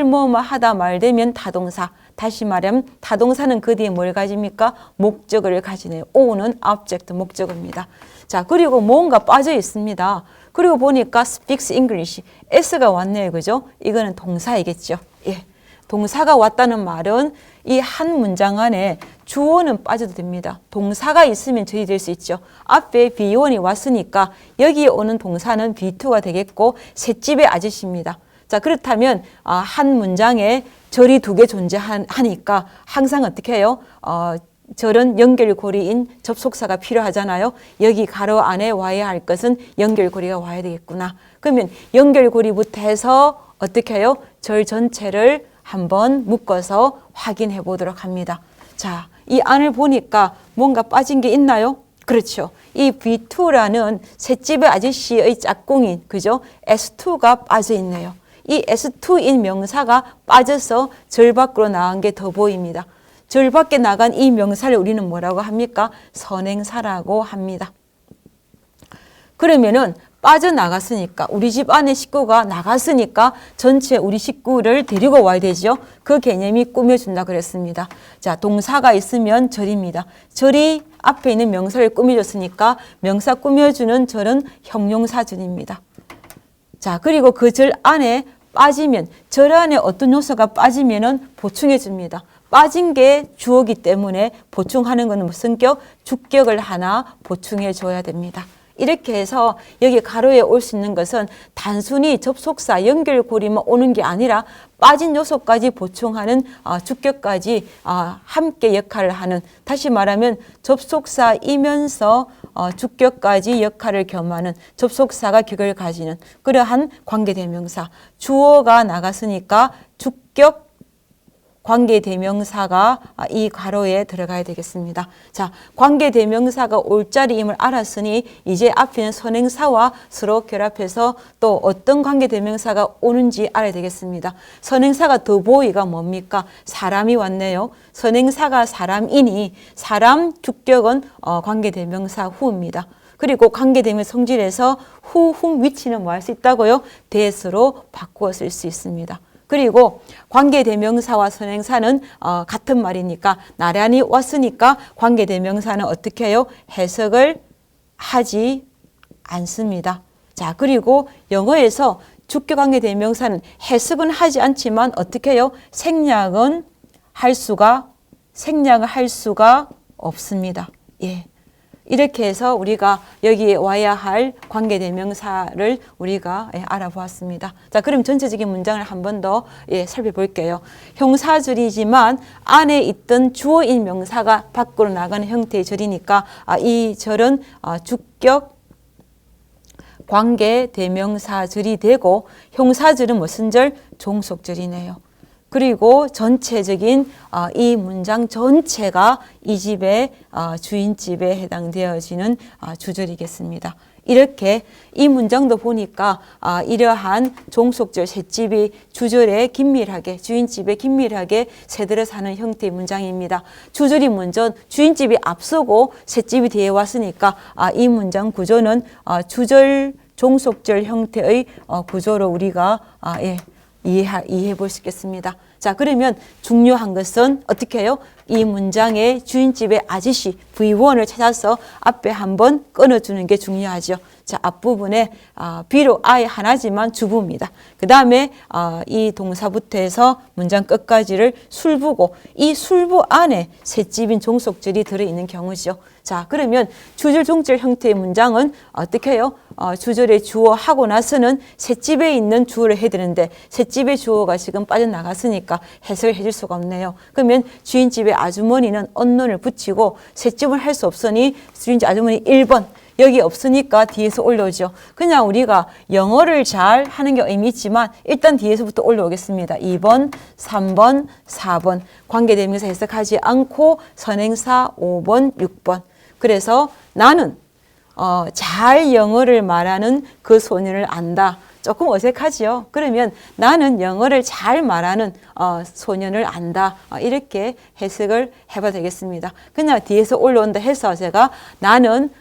뭐하다 말되면 타동사. 다시 말하면 타동사는 그 뒤에 뭘 가집니까? 목적어를 가지네요. O는 object, 목적어입니다. 자, 그리고 뭔가 빠져 있습니다. 그리고 보니까 speaks English, S가 왔네요. 그죠? 이거는 동사이겠죠. 예. 동사가 왔다는 말은 이 한 문장 안에 주어는 빠져도 됩니다. 동사가 있으면 절이 될 수 있죠. 앞에 B1이 왔으니까 여기에 오는 동사는 B2가 되겠고 셋집의 아저씨입니다. 자, 그렇다면 한 문장에 절이 2개 존재하니까 항상 어떻게 해요? 절은 연결고리인 접속사가 필요하잖아요. 여기 가로 안에 와야 할 것은 연결고리가 와야 되겠구나. 그러면 연결고리부터 해서 어떻게 해요? 절 전체를 한번 묶어서 확인해 보도록 합니다. 자, 이 안을 보니까 뭔가 빠진 게 있나요? 그렇죠. 이 B2라는 셋집의 아저씨의 짝꿍인, 그죠? S2가 빠져 있네요. 이 S2인 명사가 빠져서 절 밖으로 나간 게 더 보입니다. 절 밖에 나간 이 명사를 우리는 뭐라고 합니까? 선행사라고 합니다. 그러면은 빠져나갔으니까 우리 집 안에 식구가 나갔으니까 전체 우리 식구를 데리고 와야 되죠. 그 개념이 꾸며준다 그랬습니다. 자, 동사가 있으면 절입니다. 절이 앞에 있는 명사를 꾸며줬으니까 명사 꾸며주는 절은 형용사절입니다. 자, 그리고 그 절 안에 빠지면 절 안에 어떤 요소가 빠지면은 보충해 줍니다. 빠진 게 주어기 때문에 보충하는 것은 성격, 주격을 하나 보충해 줘야 됩니다. 이렇게 해서 여기 가로에 올 수 있는 것은 단순히 접속사 연결고리만 오는 게 아니라 빠진 요소까지 보충하는 주격까지 함께 역할을 하는, 다시 말하면 접속사이면서 주격까지 역할을 겸하는, 접속사가 격을 가지는 그러한 관계대명사. 주어가 나갔으니까 주격 관계대명사가 이 가로에 들어가야 되겠습니다. 자, 관계대명사가 올 자리임을 알았으니 이제 앞에는 선행사와 서로 결합해서 또 어떤 관계대명사가 오는지 알아야 되겠습니다. 선행사가 the boy가 뭡니까? 사람이 왔네요. 선행사가 사람이니 사람 주격은 관계대명사 who입니다. 그리고 관계대명사 성질에서 who, whom, which는 뭐 할 수 있다고요? that으로 바꾸어 쓸 수 있습니다. 그리고 관계대명사와 선행사는 같은 말이니까 나란히 왔으니까 관계대명사는 어떻게 해요? 해석을 하지 않습니다. 자, 그리고 영어에서 주격관계대명사는 해석은 하지 않지만 어떻게 해요? 생략을 할 수가 없습니다. 예. 이렇게 해서 우리가 여기에 와야 할 관계대명사를 우리가 알아보았습니다. 자, 그럼 전체적인 문장을 한 번 더 살펴볼게요. 형사절이지만 안에 있던 주어인 명사가 밖으로 나가는 형태의 절이니까 이 절은 주격 관계대명사절이 되고 형사절은 무슨 절? 종속절이네요. 그리고 전체적인 이 문장 전체가 이 집의 주인집에 해당되어지는 주절이겠습니다. 이렇게 이 문장도 보니까 이러한 종속절 셋집이 주절에 긴밀하게 주인집에 긴밀하게 새들어 사는 형태의 문장입니다. 주절이 먼저 주인집이 앞서고 셋집이 뒤에 왔으니까 이 문장 구조는 주절 종속절 형태의 구조로 우리가 이해해 볼 수 있겠습니다. 자, 그러면 중요한 것은 어떻게 해요? 이 문장의 주인집의 아저씨 V1을 찾아서 앞에 한번 끊어주는 게 중요하죠. 자, 앞부분에 비록 아예 하나지만 주부입니다. 그 다음에 이 동사부터 해서 문장 끝까지를 술부고 이 술부 안에 셋집인 종속절이 들어있는 경우죠. 자, 그러면 주절 종절 형태의 문장은 어떻게 해요? 주절의 주어 하고 나서는 셋집에 있는 주어를 해야 되는데 셋집의 주어가 지금 빠져나갔으니까 해석을 해줄 수가 없네요. 그러면 주인집의 아주머니는 언론을 붙이고 셋집을 할 수 없으니 주인집 아주머니 1번 여기 없으니까 뒤에서 올려오죠. 그냥 우리가 영어를 잘 하는 게 의미 있지만 일단 뒤에서부터 올려오겠습니다. 2번, 3번, 4번 관계대명사 해석하지 않고 선행사 5번, 6번. 그래서 나는 잘 영어를 말하는 그 소년을 안다. 조금 어색하지요. 그러면 나는 영어를 잘 말하는 소년을 안다. 이렇게 해석을 해봐도 되겠습니다. 그냥 뒤에서 올라온다 해서 제가 나는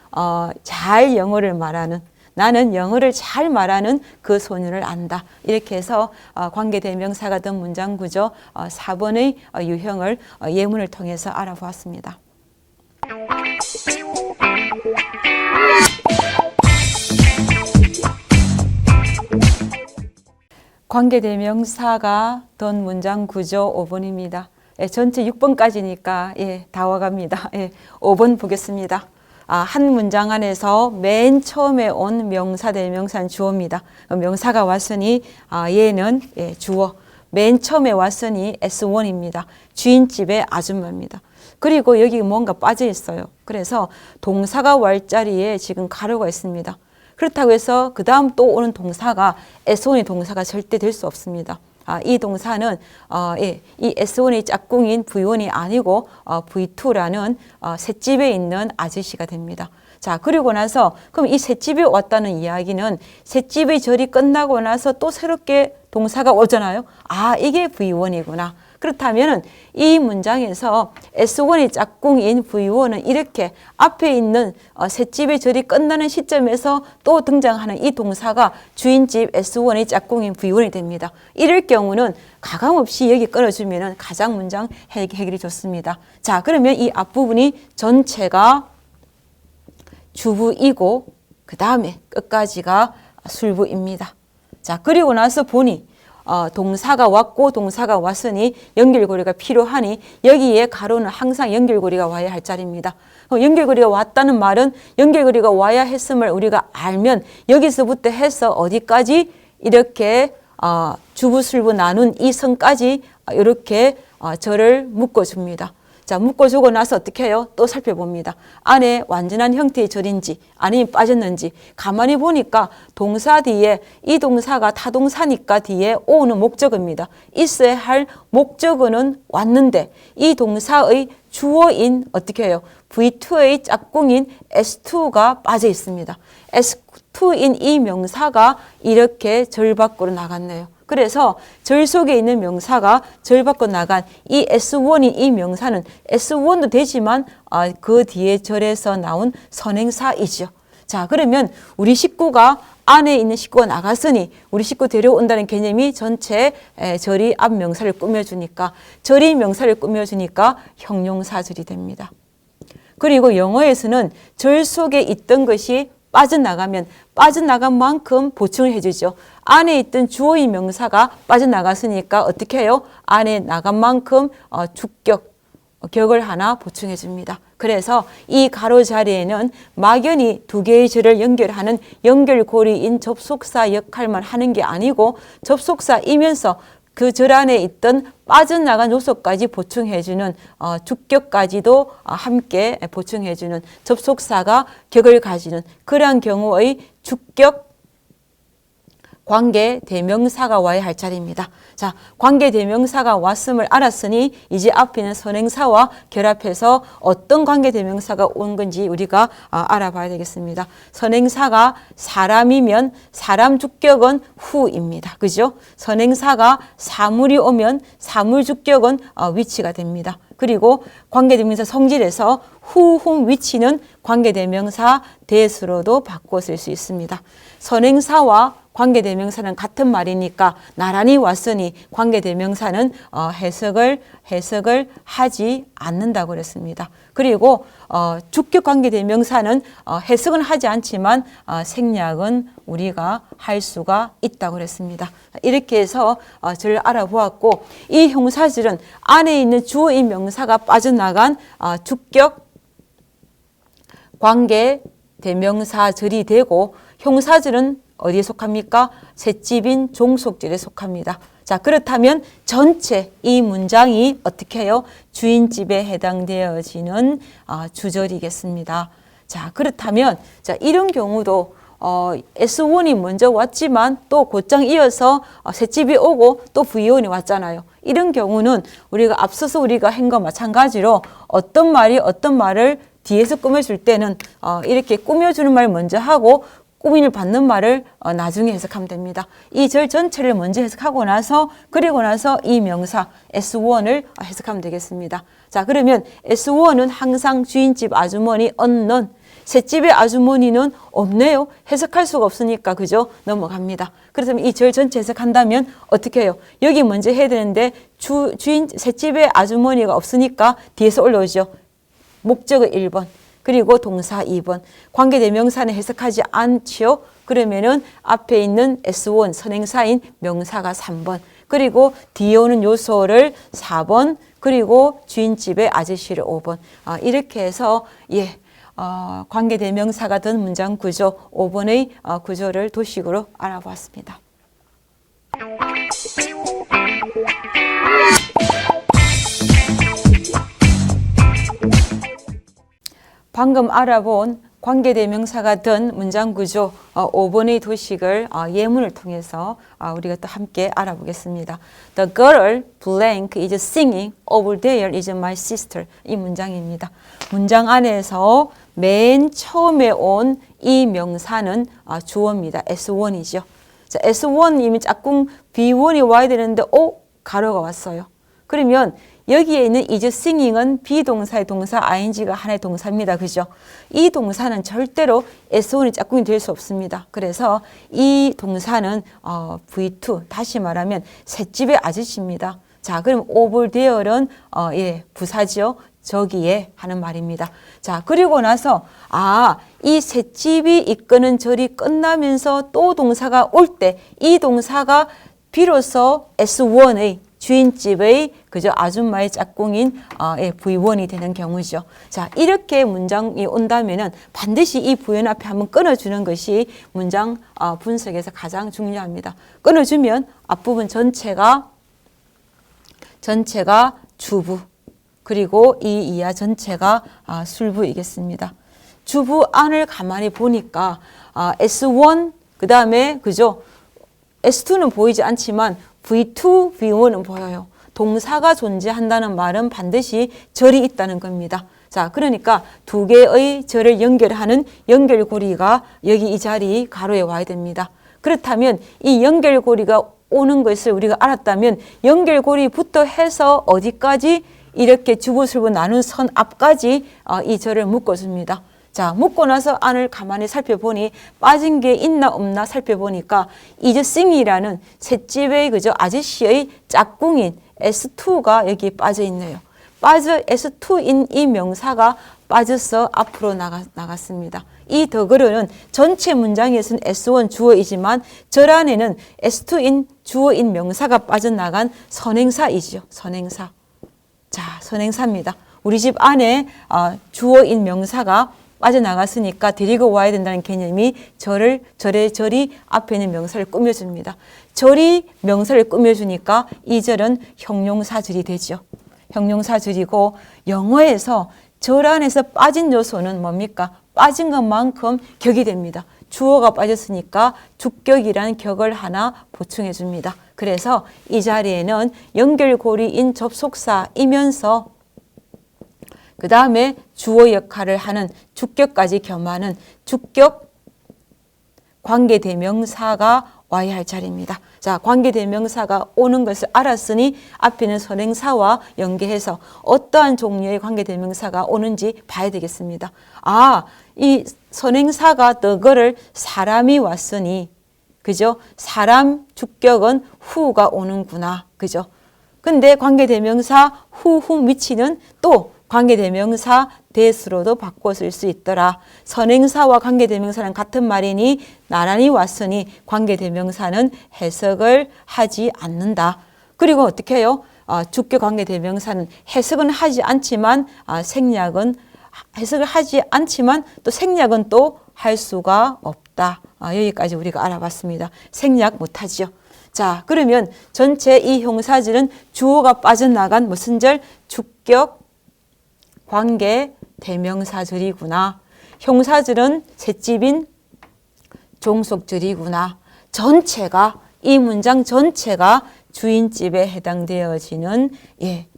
잘 영어를 말하는 나는 영어를 잘 말하는 그 소년을 안다. 이렇게 해서 관계대명사가 된 문장 구조 4번의 유형을 예문을 통해서 알아보았습니다. 관계대명사가 된 문장 구조 5번입니다. 전체 6번까지니까 다 와갑니다. 5번 보겠습니다. 한 문장 안에서 맨 처음에 온 명사 대명사는 주어입니다. 명사가 왔으니 얘는 주어. 맨 처음에 왔으니 S1입니다. 주인집의 아줌마입니다. 그리고 여기 뭔가 빠져 있어요. 그래서 동사가 왈 자리에 지금 가로가 있습니다. 그렇다고 해서 그 다음 또 오는 동사가 S1의 동사가 절대 될 수 없습니다. 이 동사는 이 S1의 짝꿍인 V1이 아니고 V2라는 셋집에 있는 아저씨가 됩니다. 자, 그리고 나서 그럼 이 셋집에 왔다는 이야기는 셋집의 절이 끝나고 나서 또 새롭게 동사가 오잖아요. 이게 V1이구나. 그렇다면 이 문장에서 S1의 짝꿍인 V1은 이렇게 앞에 있는 셋집의 절이 끝나는 시점에서 또 등장하는 이 동사가 주인집 S1의 짝꿍인 V1이 됩니다. 이럴 경우는 가감없이 여기 끊어주면 가장 문장 해결이 좋습니다. 자, 그러면 이 앞부분이 전체가 주부이고 그 다음에 끝까지가 술부입니다. 자, 그리고 나서 보니 동사가 왔고 동사가 왔으니 연결고리가 필요하니 여기에 가로는 항상 연결고리가 와야 할 자리입니다. 연결고리가 왔다는 말은 연결고리가 와야 했음을 우리가 알면 여기서부터 해서 어디까지 이렇게 주부술부 나눈 이 선까지 이렇게 절을 묶어줍니다. 자, 묶어주고 나서 어떻게 해요? 또 살펴봅니다. 안에 완전한 형태의 절인지 아니면 빠졌는지 가만히 보니까 동사 뒤에 이 동사가 타동사니까 뒤에 오는 목적어입니다. 있어야 할 목적어는 왔는데 이 동사의 주어인 어떻게 해요? V2의 짝꿍인 S2가 빠져 있습니다. S2인 이 명사가 이렇게 절 밖으로 나갔네요. 그래서 절 속에 있는 명사가 절 밖으로 나간 이 S1인 이 명사는 S1도 되지만 그 뒤에 절에서 나온 선행사이죠. 자, 그러면 우리 식구가 안에 있는 식구가 나갔으니 우리 식구 데려온다는 개념이 전체 절이 앞 명사를 꾸며주니까 절이 명사를 꾸며주니까 형용사절이 됩니다. 그리고 영어에서는 절 속에 있던 것이 빠져나가면 빠져나간 만큼 보충을 해주죠. 안에 있던 주어인 명사가 빠져나갔으니까 어떻게 해요? 안에 나간 만큼 격을 하나 보충해 줍니다. 그래서 이 가로 자리에는 막연히 두 개의 절을 연결하는 연결고리인 접속사 역할만 하는 게 아니고 접속사이면서 그 절 안에 있던 빠져나간 요소까지 보충해주는 주격까지도 함께 보충해주는 접속사가 격을 가지는 그러한 경우의 주격 관계 대명사가 와야 할 자리입니다. 자, 관계 대명사가 왔음을 알았으니 이제 앞에 있는 선행사와 결합해서 어떤 관계 대명사가 온 건지 우리가 알아봐야 되겠습니다. 선행사가 사람이면 사람 주격은 후입니다. 그죠? 선행사가 사물이 오면 사물 주격은 위치가 됩니다. 그리고 관계대명사 성질에서 후흠 위치는 관계대명사 대수로도 바꿔 쓸 수 있습니다. 선행사와 관계대명사는 같은 말이니까 나란히 왔으니 관계대명사는 해석을 하지 않는다고 그랬습니다. 그리고 주격 관계대명사는 해석은 하지 않지만 생략은 우리가 할 수가 있다고 그랬습니다. 이렇게 해서 저를 알아보았고, 이 형사절은 안에 있는 주어인 명사가 빠져나간 주격 관계대명사절이 되고, 형사절은 어디에 속합니까? 셋집인 종속절에 속합니다. 자, 그렇다면 전체 이 문장이 어떻게 해요? 주인집에 해당되어지는 주절이겠습니다. 자, 그렇다면 자, 이런 경우도 S1이 먼저 왔지만 또 곧장 이어서 셋집이 오고 또 V1이 왔잖아요. 이런 경우는 우리가 앞서서 우리가 한 거 마찬가지로 어떤 말이 어떤 말을 뒤에서 꾸며줄 때는 이렇게 꾸며주는 말 먼저 하고 꾸민을 받는 말을 나중에 해석하면 됩니다. 이 절 전체를 먼저 해석하고 나서 그리고 나서 이 명사 S1을 해석하면 되겠습니다. 자, 그러면 S1은 항상 주인집 아주머니 언넌, 셋집의 아주머니는 없네요. 해석할 수가 없으니까 그죠? 넘어갑니다. 그래서 이 절 전체 해석한다면 어떻게 해요? 여기 먼저 해야 되는데 주인 셋집의 아주머니가 없으니까 뒤에서 올라오죠. 목적어 1번. 그리고 동사 2번. 관계대명사는 해석하지 않지요. 그러면은 앞에 있는 S1 선행사인 명사가 3번. 그리고 뒤에 오는 요소를 4번. 그리고 주인집의 아저씨를 5번. 이렇게 해서 관계대명사가 된 문장 구조 5번의 구조를 도식으로 알아보았습니다. 방금 알아본 관계대명사가 된 문장 구조 5번의 도식을 예문을 통해서 우리가 또 함께 알아보겠습니다. The girl blank is singing over there is my sister. 이 문장입니다. 문장 안에서 맨 처음에 온 이 명사는 주어입니다. S1이죠. 자, S1이면 짝꿍 B1이 와야 되는데 가로가 왔어요. 그러면 여기에 있는 is singing은 비동사의 동사 ing가 하나의 동사입니다. 그죠? 이 동사는 절대로 S1이 짝꿍이 될 수 없습니다. 그래서 이 동사는 V2, 다시 말하면 셋집의 아저씨입니다. 자, 그럼 over there는 부사죠. 저기에 하는 말입니다. 자, 그리고 나서 이 셋집이 이끄는 절이 끝나면서 또 동사가 올 때 이 동사가 비로소 S1의 주인집의 그저 아줌마의 짝꿍인 V1이 되는 경우죠. 자, 이렇게 문장이 온다면은 반드시 이 부연 앞에 한번 끊어주는 것이 문장 분석에서 가장 중요합니다. 끊어주면 앞부분 전체가 주부, 그리고 이 이하 전체가 술부이겠습니다. 주부 안을 가만히 보니까 S1 그 다음에 그죠? S2는 보이지 않지만 V2, V1은 보여요. 동사가 존재한다는 말은 반드시 절이 있다는 겁니다. 자, 그러니까 두 개의 절을 연결하는 연결고리가 여기 이 자리 가로에 와야 됩니다. 그렇다면 이 연결고리가 오는 것을 우리가 알았다면 연결고리부터 해서 어디까지 이렇게 주부술부 나눈 선 앞까지 이 절을 묶어줍니다. 자, 묶고 나서 안을 가만히 살펴보니 빠진 게 있나 없나 살펴보니까 is sing이라는 셋집의 그저 아저씨의 짝꿍인 S2가 여기 빠져 있네요. S2인 이 명사가 빠져서 앞으로 나갔습니다. 이 더글은 전체 문장에서는 S1 주어이지만 절 안에는 S2인 주어인 명사가 빠져나간 선행사이죠. 선행사. 자, 선행사입니다. 우리 집 안에 주어인 명사가 빠져나갔으니까 데리고 와야 된다는 개념이 절의 절이 앞에 있는 명사를 꾸며줍니다. 절이 명사를 꾸며주니까 이 절은 형용사절이 되죠. 형용사절이고 영어에서 절 안에서 빠진 요소는 뭡니까? 빠진 것만큼 격이 됩니다. 주어가 빠졌으니까 주격이라는 격을 하나 보충해 줍니다. 그래서 이 자리에는 연결고리인 접속사이면서 그 다음에 주어 역할을 하는 주격까지 겸하는 주격 관계대명사가 와야 할 자리입니다. 자, 관계대명사가 오는 것을 알았으니 앞에는 선행사와 연계해서 어떠한 종류의 관계대명사가 오는지 봐야 되겠습니다. 아, 이 선행사가 너거를 사람이 왔으니, 그죠? 사람 주격은 후가 오는구나. 그죠? 근데 관계대명사 후 위치는 또 관계대명사 대수로도 바꿔 쓸 수 있더라. 선행사와 관계대명사는 같은 말이니 나란히 왔으니 관계대명사는 해석을 하지 않는다. 그리고 어떻게 해요? 주격 관계대명사는 해석은 하지 않지만 생략은 해석을 하지 않지만 또 생략은 또 할 수가 없다. 여기까지 우리가 알아봤습니다. 생략 못하지요. 자, 그러면 전체 이 형사절은 주어가 빠져나간 무슨 절? 주격 관계 대명사절이구나. 형사절은 셋집인 종속절이구나. 전체가 이 문장 전체가 주인집에 해당되어지는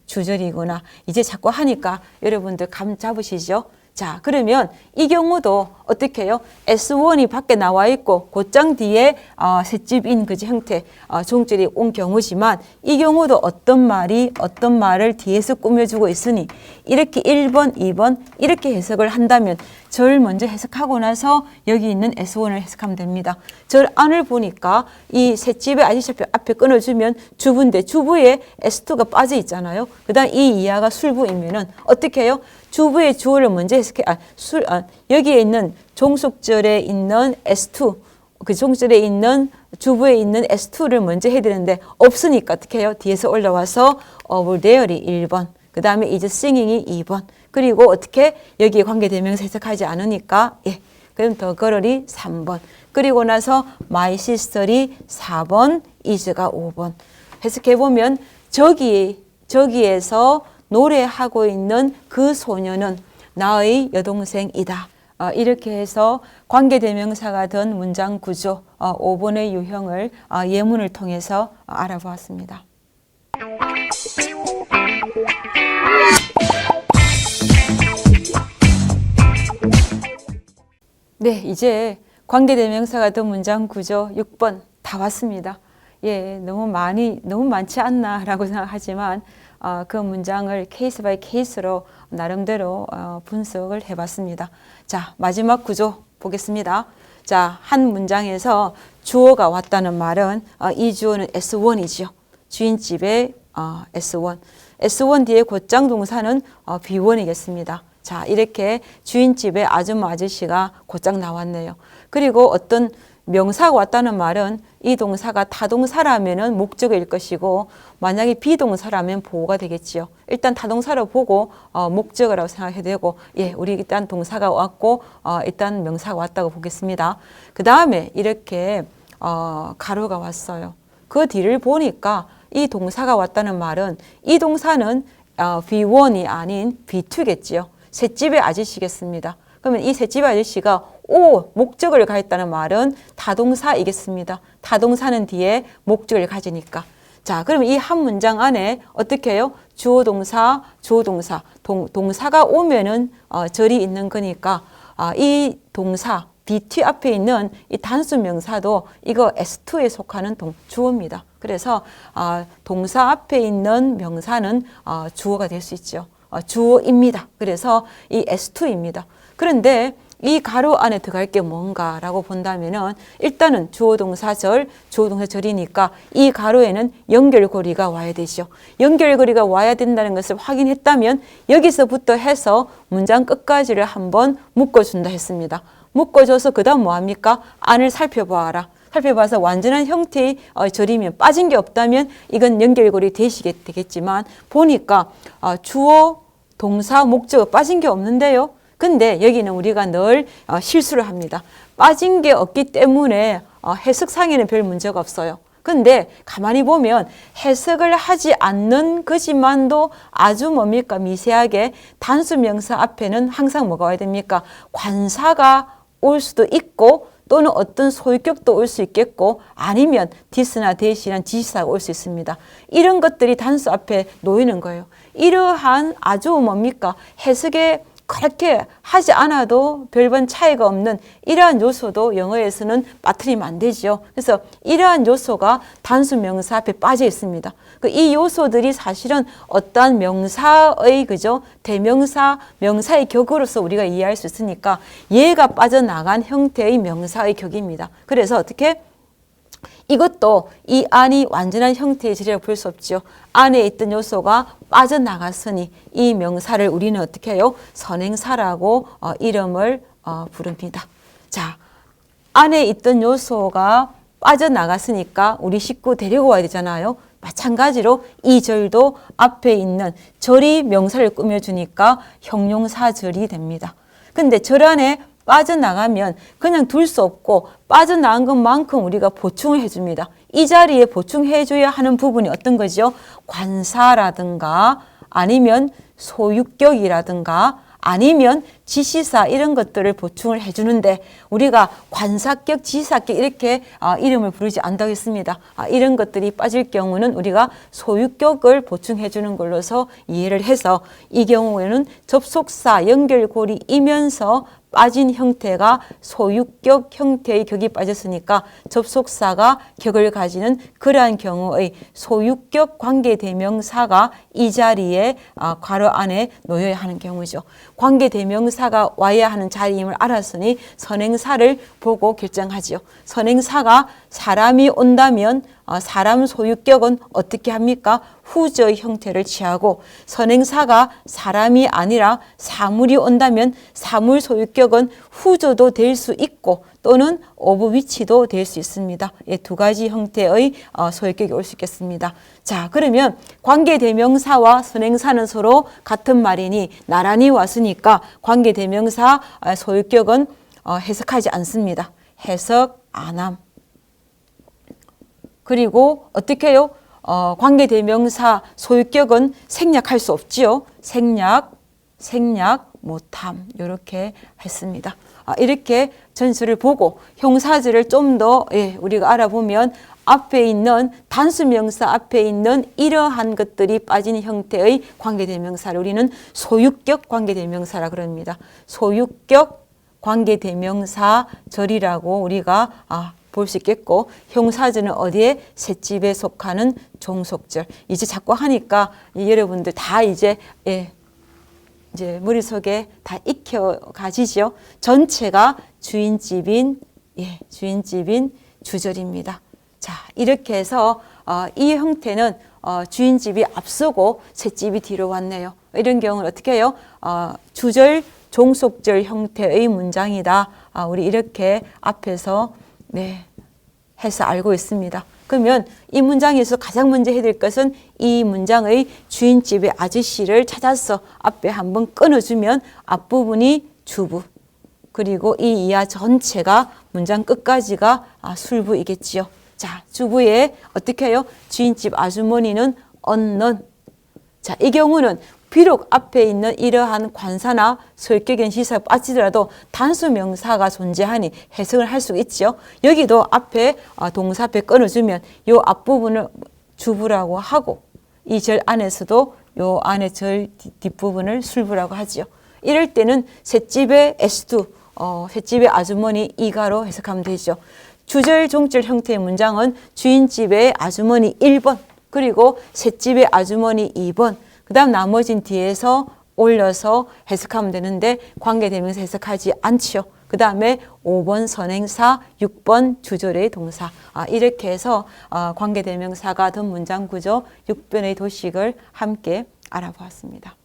주절이구나. 이제 자꾸 하니까 여러분들 감 잡으시죠? 자, 그러면 이 경우도 어떻게 해요? S1이 밖에 나와 있고 곧장 뒤에 셋집인 그지 형태 종절이 온 경우지만 이 경우도 어떤 말을 뒤에서 꾸며주고 있으니 이렇게 1번, 2번 이렇게 해석을 한다면 절 먼저 해석하고 나서 여기 있는 S1을 해석하면 됩니다. 절 안을 보니까 이 셋집의 아저씨 앞에 끊어주면 주부인데 주부에 S2가 빠져 있잖아요. 그 다음 이 이하가 술부이면은 어떻게 해요? 주부의 주어를 먼저 해석해, 여기에 있는 종속절에 있는 S2, 그 종절에 있는 주부에 있는 S2를 먼저 해야 되는데 없으니까 어떻게 해요? 뒤에서 올라와서 were there이 1번, 그 다음에 is singing이 2번, 그리고 어떻게 여기에 관계대명사 해석하지 않으니까 그럼 the girl이 3번, 그리고 나서 my sister이 4번, is가 5번. 해석해보면 저기에서 노래하고 있는 그 소녀는 나의 여동생이다. 이렇게 해서 관계대명사가 된 문장 구조 5번의 유형을 예문을 통해서 알아보았습니다. 네, 이제 관계대명사가 된 문장 구조 6번 다 왔습니다. 너무 많지 않나라고 생각하지만 그 문장을 케이스 바이 케이스로 나름대로 분석을 해봤습니다. 자, 마지막 구조 보겠습니다. 자, 한 문장에서 주어가 왔다는 말은 이 주어는 S1이죠. 주인집에 S1. S1 뒤에 곧장 동사는 B1이겠습니다. 자, 이렇게 주인집에 아줌마 아저씨가 곧장 나왔네요. 그리고 어떤 명사가 왔다는 말은 이 동사가 타동사라면 목적일 것이고 만약에 비동사라면 보호가 되겠지요. 일단 타동사로 보고 목적이라고 생각해야 되고 우리 일단 동사가 왔고 일단 명사가 왔다고 보겠습니다. 그 다음에 이렇게 가로가 왔어요. 그 뒤를 보니까 이 동사가 왔다는 말은 이 동사는 B1이 아닌 B2겠지요. 셋집의 아저씨겠습니다. 그러면 이 셋집의 아저씨가 목적을 가했다는 말은 타동사이겠습니다. 타동사는 뒤에 목적을 가지니까. 자, 그러면 이 한 문장 안에 어떻게 해요? 주어 동사, 동사가 오면은 절이 있는 거니까 이 동사 BT 앞에 있는 이 단수 명사도 이거 S2에 속하는 주어입니다. 그래서 동사 앞에 있는 명사는 주어가 될 수 있죠. 주어입니다. 그래서 이 S2입니다. 그런데 이 가로 안에 들어갈 게 뭔가라고 본다면은 일단은 주어동사절이니까 이 가로에는 연결고리가 와야 되죠. 연결고리가 와야 된다는 것을 확인했다면 여기서부터 해서 문장 끝까지를 한번 묶어준다 했습니다. 묶어줘서 그 다음 뭐합니까? 안을 살펴봐라. 살펴봐서 완전한 형태의 절이면 빠진 게 없다면 이건 연결고리 되겠지만 보니까 주어, 동사, 목적 빠진 게 없는데요. 근데 여기는 우리가 늘 실수를 합니다. 빠진 게 없기 때문에 해석상에는 별 문제가 없어요. 근데 가만히 보면 해석을 하지 않는 것이만도 아주 뭡니까? 미세하게 단수 명사 앞에는 항상 뭐가 와야 됩니까? 관사가 올 수도 있고 또는 어떤 소유격도 올 수 있겠고 아니면 this나 that이란 지시사가 올 수 있습니다. 이런 것들이 단수 앞에 놓이는 거예요. 이러한 아주 뭡니까? 해석에 그렇게 하지 않아도 별반 차이가 없는 이러한 요소도 영어에서는 빠뜨리면 안 되죠. 그래서 이러한 요소가 단수 명사 앞에 빠져 있습니다. 이 요소들이 사실은 어떠한 명사의 그죠? 대명사, 명사의 격으로서 우리가 이해할 수 있으니까 얘가 빠져나간 형태의 명사의 격입니다. 그래서 어떻게? 이것도 이 안이 완전한 형태의 질이라고 볼 수 없죠. 안에 있던 요소가 빠져나갔으니 이 명사를 우리는 어떻게 해요? 선행사라고 이름을 부릅니다. 자, 안에 있던 요소가 빠져나갔으니까 우리 식구 데리고 와야 되잖아요. 마찬가지로 이 절도 앞에 있는 절이 명사를 꾸며주니까 형용사절이 됩니다. 근데 절 안에 빠져나가면 그냥 둘 수 없고 빠져나간 것만큼 우리가 보충을 해줍니다. 이 자리에 보충해줘야 하는 부분이 어떤 거죠? 관사라든가 아니면 소유격이라든가 아니면 지시사 이런 것들을 보충을 해주는데 우리가 관사격, 지시사격 이렇게 이름을 부르지 않다고 했습니다. 이런 것들이 빠질 경우는 우리가 소유격을 보충해주는 걸로서 이해를 해서 이 경우에는 접속사 연결고리이면서 빠진 형태가 소유격 형태의 격이 빠졌으니까 접속사가 격을 가지는 그러한 경우의 소유격 관계대명사가 이 자리에 괄호 안에 놓여야 하는 경우죠. 관계대명사가 와야 하는 자리임을 알았으니 선행사를 보고 결정하지요. 선행사가 사람이 온다면 사람 소유격은 어떻게 합니까? 후저의 형태를 취하고 선행사가 사람이 아니라 사물이 온다면 사물 소유격은 후저도 될 수 있고 또는 오브 위치도 될 수 있습니다. 이 두 가지 형태의 소유격이 올 수 있겠습니다. 자, 그러면 관계대명사와 선행사는 서로 같은 말이니 나란히 왔으니까 관계대명사 소유격은 해석하지 않습니다. 해석 안 함. 그리고 어떻게 해요? 관계대명사 소유격은 생략할 수 없지요. 생략 못함 이렇게 했습니다. 이렇게 전술을 보고 형사절을 좀 더 우리가 알아보면 앞에 있는 단수명사 앞에 있는 이러한 것들이 빠진 형태의 관계대명사를 우리는 소유격 관계대명사라 그럽니다. 소유격 관계대명사절이라고 우리가 볼 수 있겠고 형사절은 어디에? 셋집에 속하는 종속절. 이제 자꾸 하니까 여러분들 다 이제 머릿속에 다 익혀가지죠. 전체가 주인집인 주절입니다. 자, 이렇게 해서 이 형태는 주인집이 앞서고 셋집이 뒤로 왔네요. 이런 경우는 어떻게 해요? 주절, 종속절 형태의 문장이다. 우리 이렇게 앞에서 해서 알고 있습니다. 그러면 이 문장에서 가장 먼저 해야 될 것은 이 문장의 주인집의 아저씨를 찾아서 앞에 한번 끊어주면 앞부분이 주부 그리고 이 이하 전체가 문장 끝까지가 술부이겠지요. 자, 주부의 어떻게 해요? 주인집 아주머니는 얻는. 자, 이 경우는 비록 앞에 있는 이러한 관사나 소유격인 시사가 빠지더라도 단수 명사가 존재하니 해석을 할 수 있죠. 여기도 앞에 동사 앞에 끊어주면 이 앞부분을 주부라고 하고 이 절 안에서도 이 안에 절 뒷부분을 술부라고 하지요. 이럴 때는 셋집의 S2, 셋집의 아주머니 이가로 해석하면 되죠. 주절, 종절 형태의 문장은 주인집의 아주머니 1번 그리고 셋집의 아주머니 2번 그 다음 나머지는 뒤에서 올려서 해석하면 되는데 관계대명사 해석하지 않죠. 그 다음에 5번 선행사, 6번 주절의 동사 이렇게 해서 관계대명사가 든 문장 구조 6변의 도식을 함께 알아보았습니다.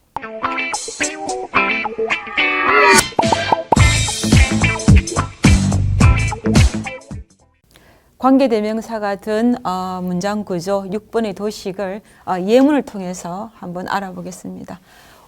관계대명사가 든 문장 구조 6번의 도식을 예문을 통해서 한번 알아보겠습니다.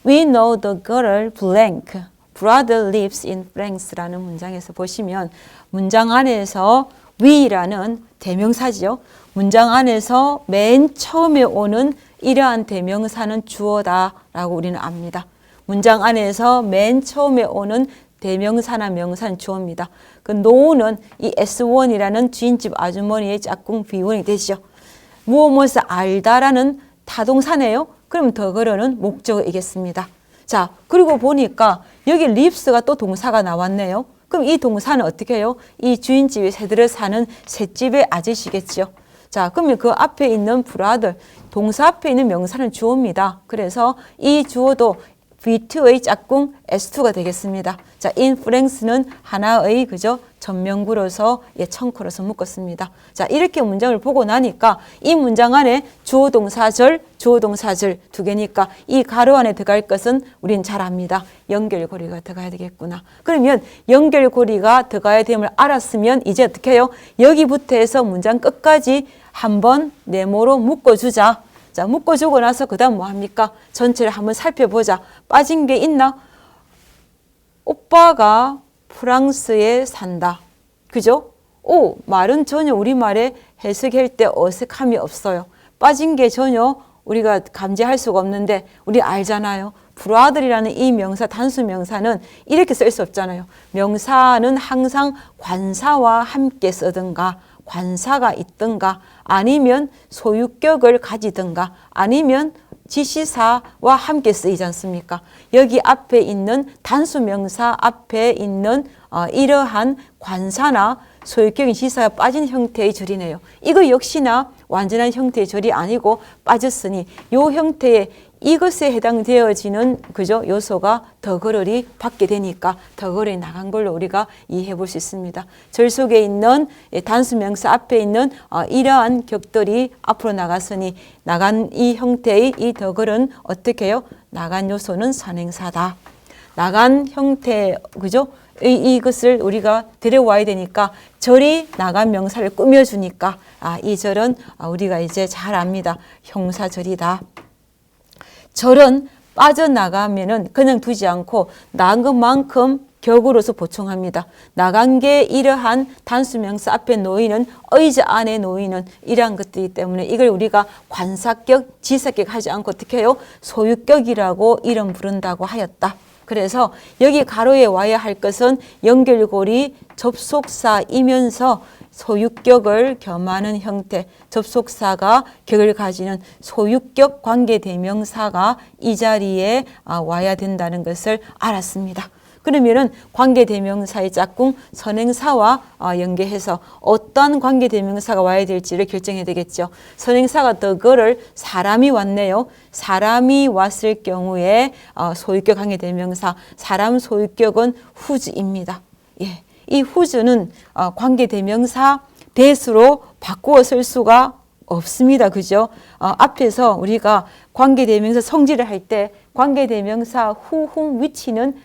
We know the girl blank brother lives in France라는 문장에서 보시면 문장 안에서 we라는 대명사지요. 문장 안에서 맨 처음에 오는 이러한 대명사는 주어다라고 우리는 압니다. 문장 안에서 맨 처음에 오는 대명사나 명사는 주어입니다. 그 노는 이 S1이라는 주인집 아주머니의 짝꿍 비원이 되죠. 무엇을 알다라는 타동사네요. 그럼 더 걸어는 목적어이겠습니다. 자, 그리고 보니까 여기 lives가 또 동사가 나왔네요. 그럼 이 동사는 어떻게 해요? 이 주인집에 새들을 사는 셋집의 아저씨겠죠. 자, 그러면 그 앞에 있는 brother, 동사 앞에 있는 명사는 주어입니다. 그래서 이 주어도 V2의 짝꿍 S2가 되겠습니다. 자, in France는 하나의 그죠? 전명구로서 청크로서 묶었습니다. 자, 이렇게 문장을 보고 나니까 이 문장 안에 주어 동사절 두 개니까 이 가로 안에 들어갈 것은 우린 잘 압니다. 연결고리가 들어가야 되겠구나. 그러면 연결고리가 들어가야 됨을 알았으면 이제 어떻게 해요? 여기부터 해서 문장 끝까지 한번 네모로 묶어주자. 자, 묶어주고 나서 그 다음 뭐 합니까? 전체를 한번 살펴보자. 빠진 게 있나? 오빠가 프랑스에 산다. 그죠? 오, 말은 전혀 우리말에 해석할 때 어색함이 없어요. 빠진 게 전혀 우리가 감지할 수가 없는데 우리 알잖아요. brother이라는 이 명사, 단수 명사는 이렇게 쓸 수 없잖아요. 명사는 항상 관사와 함께 쓰든가 관사가 있든가 아니면 소유격을 가지든가 아니면 지시사와 함께 쓰이지 않습니까? 여기 앞에 있는 단수명사 앞에 있는 이러한 관사나 소유격인 지시사가 빠진 형태의 절이네요. 이거 역시나 완전한 형태의 절이 아니고 빠졌으니 이 형태의 이것에 해당되어지는 그죠 요소가 더 걸을이 받게 되니까 더 걸을이 나간 걸로 우리가 이해해 볼 수 있습니다. 절 속에 있는 단수명사 앞에 있는 이러한 격들이 앞으로 나갔으니 나간 이 형태의 이 더 걸은 어떻게 해요? 나간 요소는 선행사다. 나간 형태 그죠? 이것을 우리가 데려와야 되니까 절이 나간 명사를 꾸며주니까 이 절은 우리가 이제 잘 압니다. 형사절이다. 절은 빠져나가면은 그냥 두지 않고 나간 것만큼 격으로서 보충합니다. 나간 게 이러한 단수명사 앞에 놓이는 의자 안에 놓이는 이러한 것들이기 때문에 이걸 우리가 관사격, 지사격 하지 않고 어떻게 해요? 소유격이라고 이름 부른다고 하였다. 그래서 여기 가로에 와야 할 것은 연결고리 접속사이면서 소유격을 겸하는 형태, 접속사가 격을 가지는 소유격 관계대명사가 이 자리에 와야 된다는 것을 알았습니다. 그러면은 관계대명사의 짝꿍 선행사와 연계해서 어떤 관계대명사가 와야 될지를 결정해야 되겠죠. 선행사가 더 걸을 사람이 왔네요. 사람이 왔을 경우에 소유격 관계대명사, 사람 소유격은 whose입니다. 예. 이 whose는 관계대명사 that으로 바꾸어 쓸 수가 없습니다. 그죠? 앞에서 우리가 관계대명사 성질을 할 때 관계대명사 who, whom, which는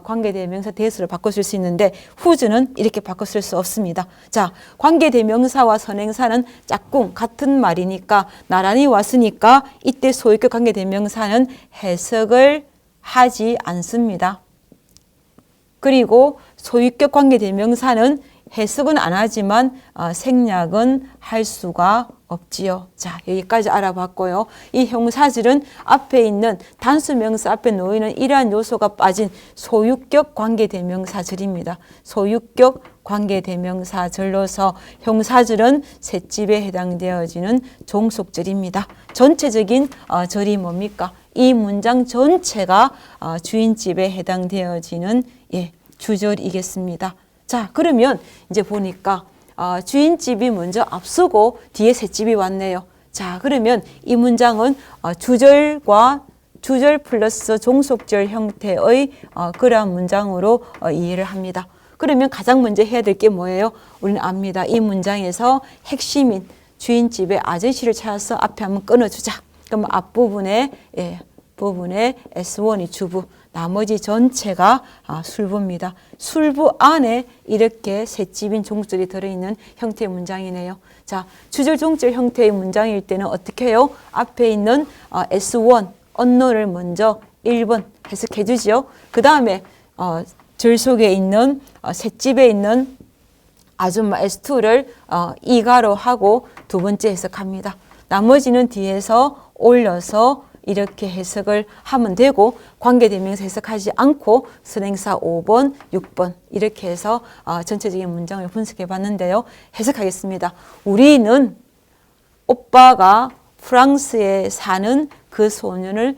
관계대명사 that으로 바꿔 쓸 수 있는데 whose는 이렇게 바꿔 쓸 수 없습니다. 자, 관계대명사와 선행사는 짝꿍 같은 말이니까 나란히 왔으니까 이때 소유격 관계대명사는 해석을 하지 않습니다. 그리고 소유격 관계대명사는 해석은 안 하지만 생략은 할 수가 없지요. 자, 여기까지 알아봤고요. 이 형사절은 앞에 있는 단수명사 앞에 놓이는 이러한 요소가 빠진 소유격 관계대명사절입니다. 소유격 관계대명사절로서 형사절은 셋집에 해당되어지는 종속절입니다. 전체적인 절이 뭡니까? 이 문장 전체가 주인집에 해당되어지는 주절이겠습니다. 자, 그러면 이제 보니까 주인집이 먼저 앞서고 뒤에 셋집이 왔네요. 자, 그러면 이 문장은 주절과 주절 플러스 종속절 형태의 그러한 문장으로 이해를 합니다. 그러면 가장 먼저 해야 될 게 뭐예요? 우리는 압니다. 이 문장에서 핵심인 주인집의 아저씨를 찾아서 앞에 한번 끊어주자. 그럼 앞부분에 부분에 S1이 주부, 나머지 전체가 술부입니다. 술부 안에 이렇게 셋집인 종절이 들어있는 형태의 문장이네요. 자, 주절 종절 형태의 문장일 때는 어떻게 해요? 앞에 있는 S1, 언어를 먼저 1번 해석해 주지요. 그 다음에 절 속에 있는 셋집에 있는 아줌마 S2를 이가로 하고 두 번째 해석합니다. 나머지는 뒤에서 올려서 이렇게 해석을 하면 되고 관계대명사 해석하지 않고 선행사 5번, 6번 이렇게 해서 전체적인 문장을 분석해 봤는데요. 해석하겠습니다. 우리는 오빠가 프랑스에 사는 그 소녀를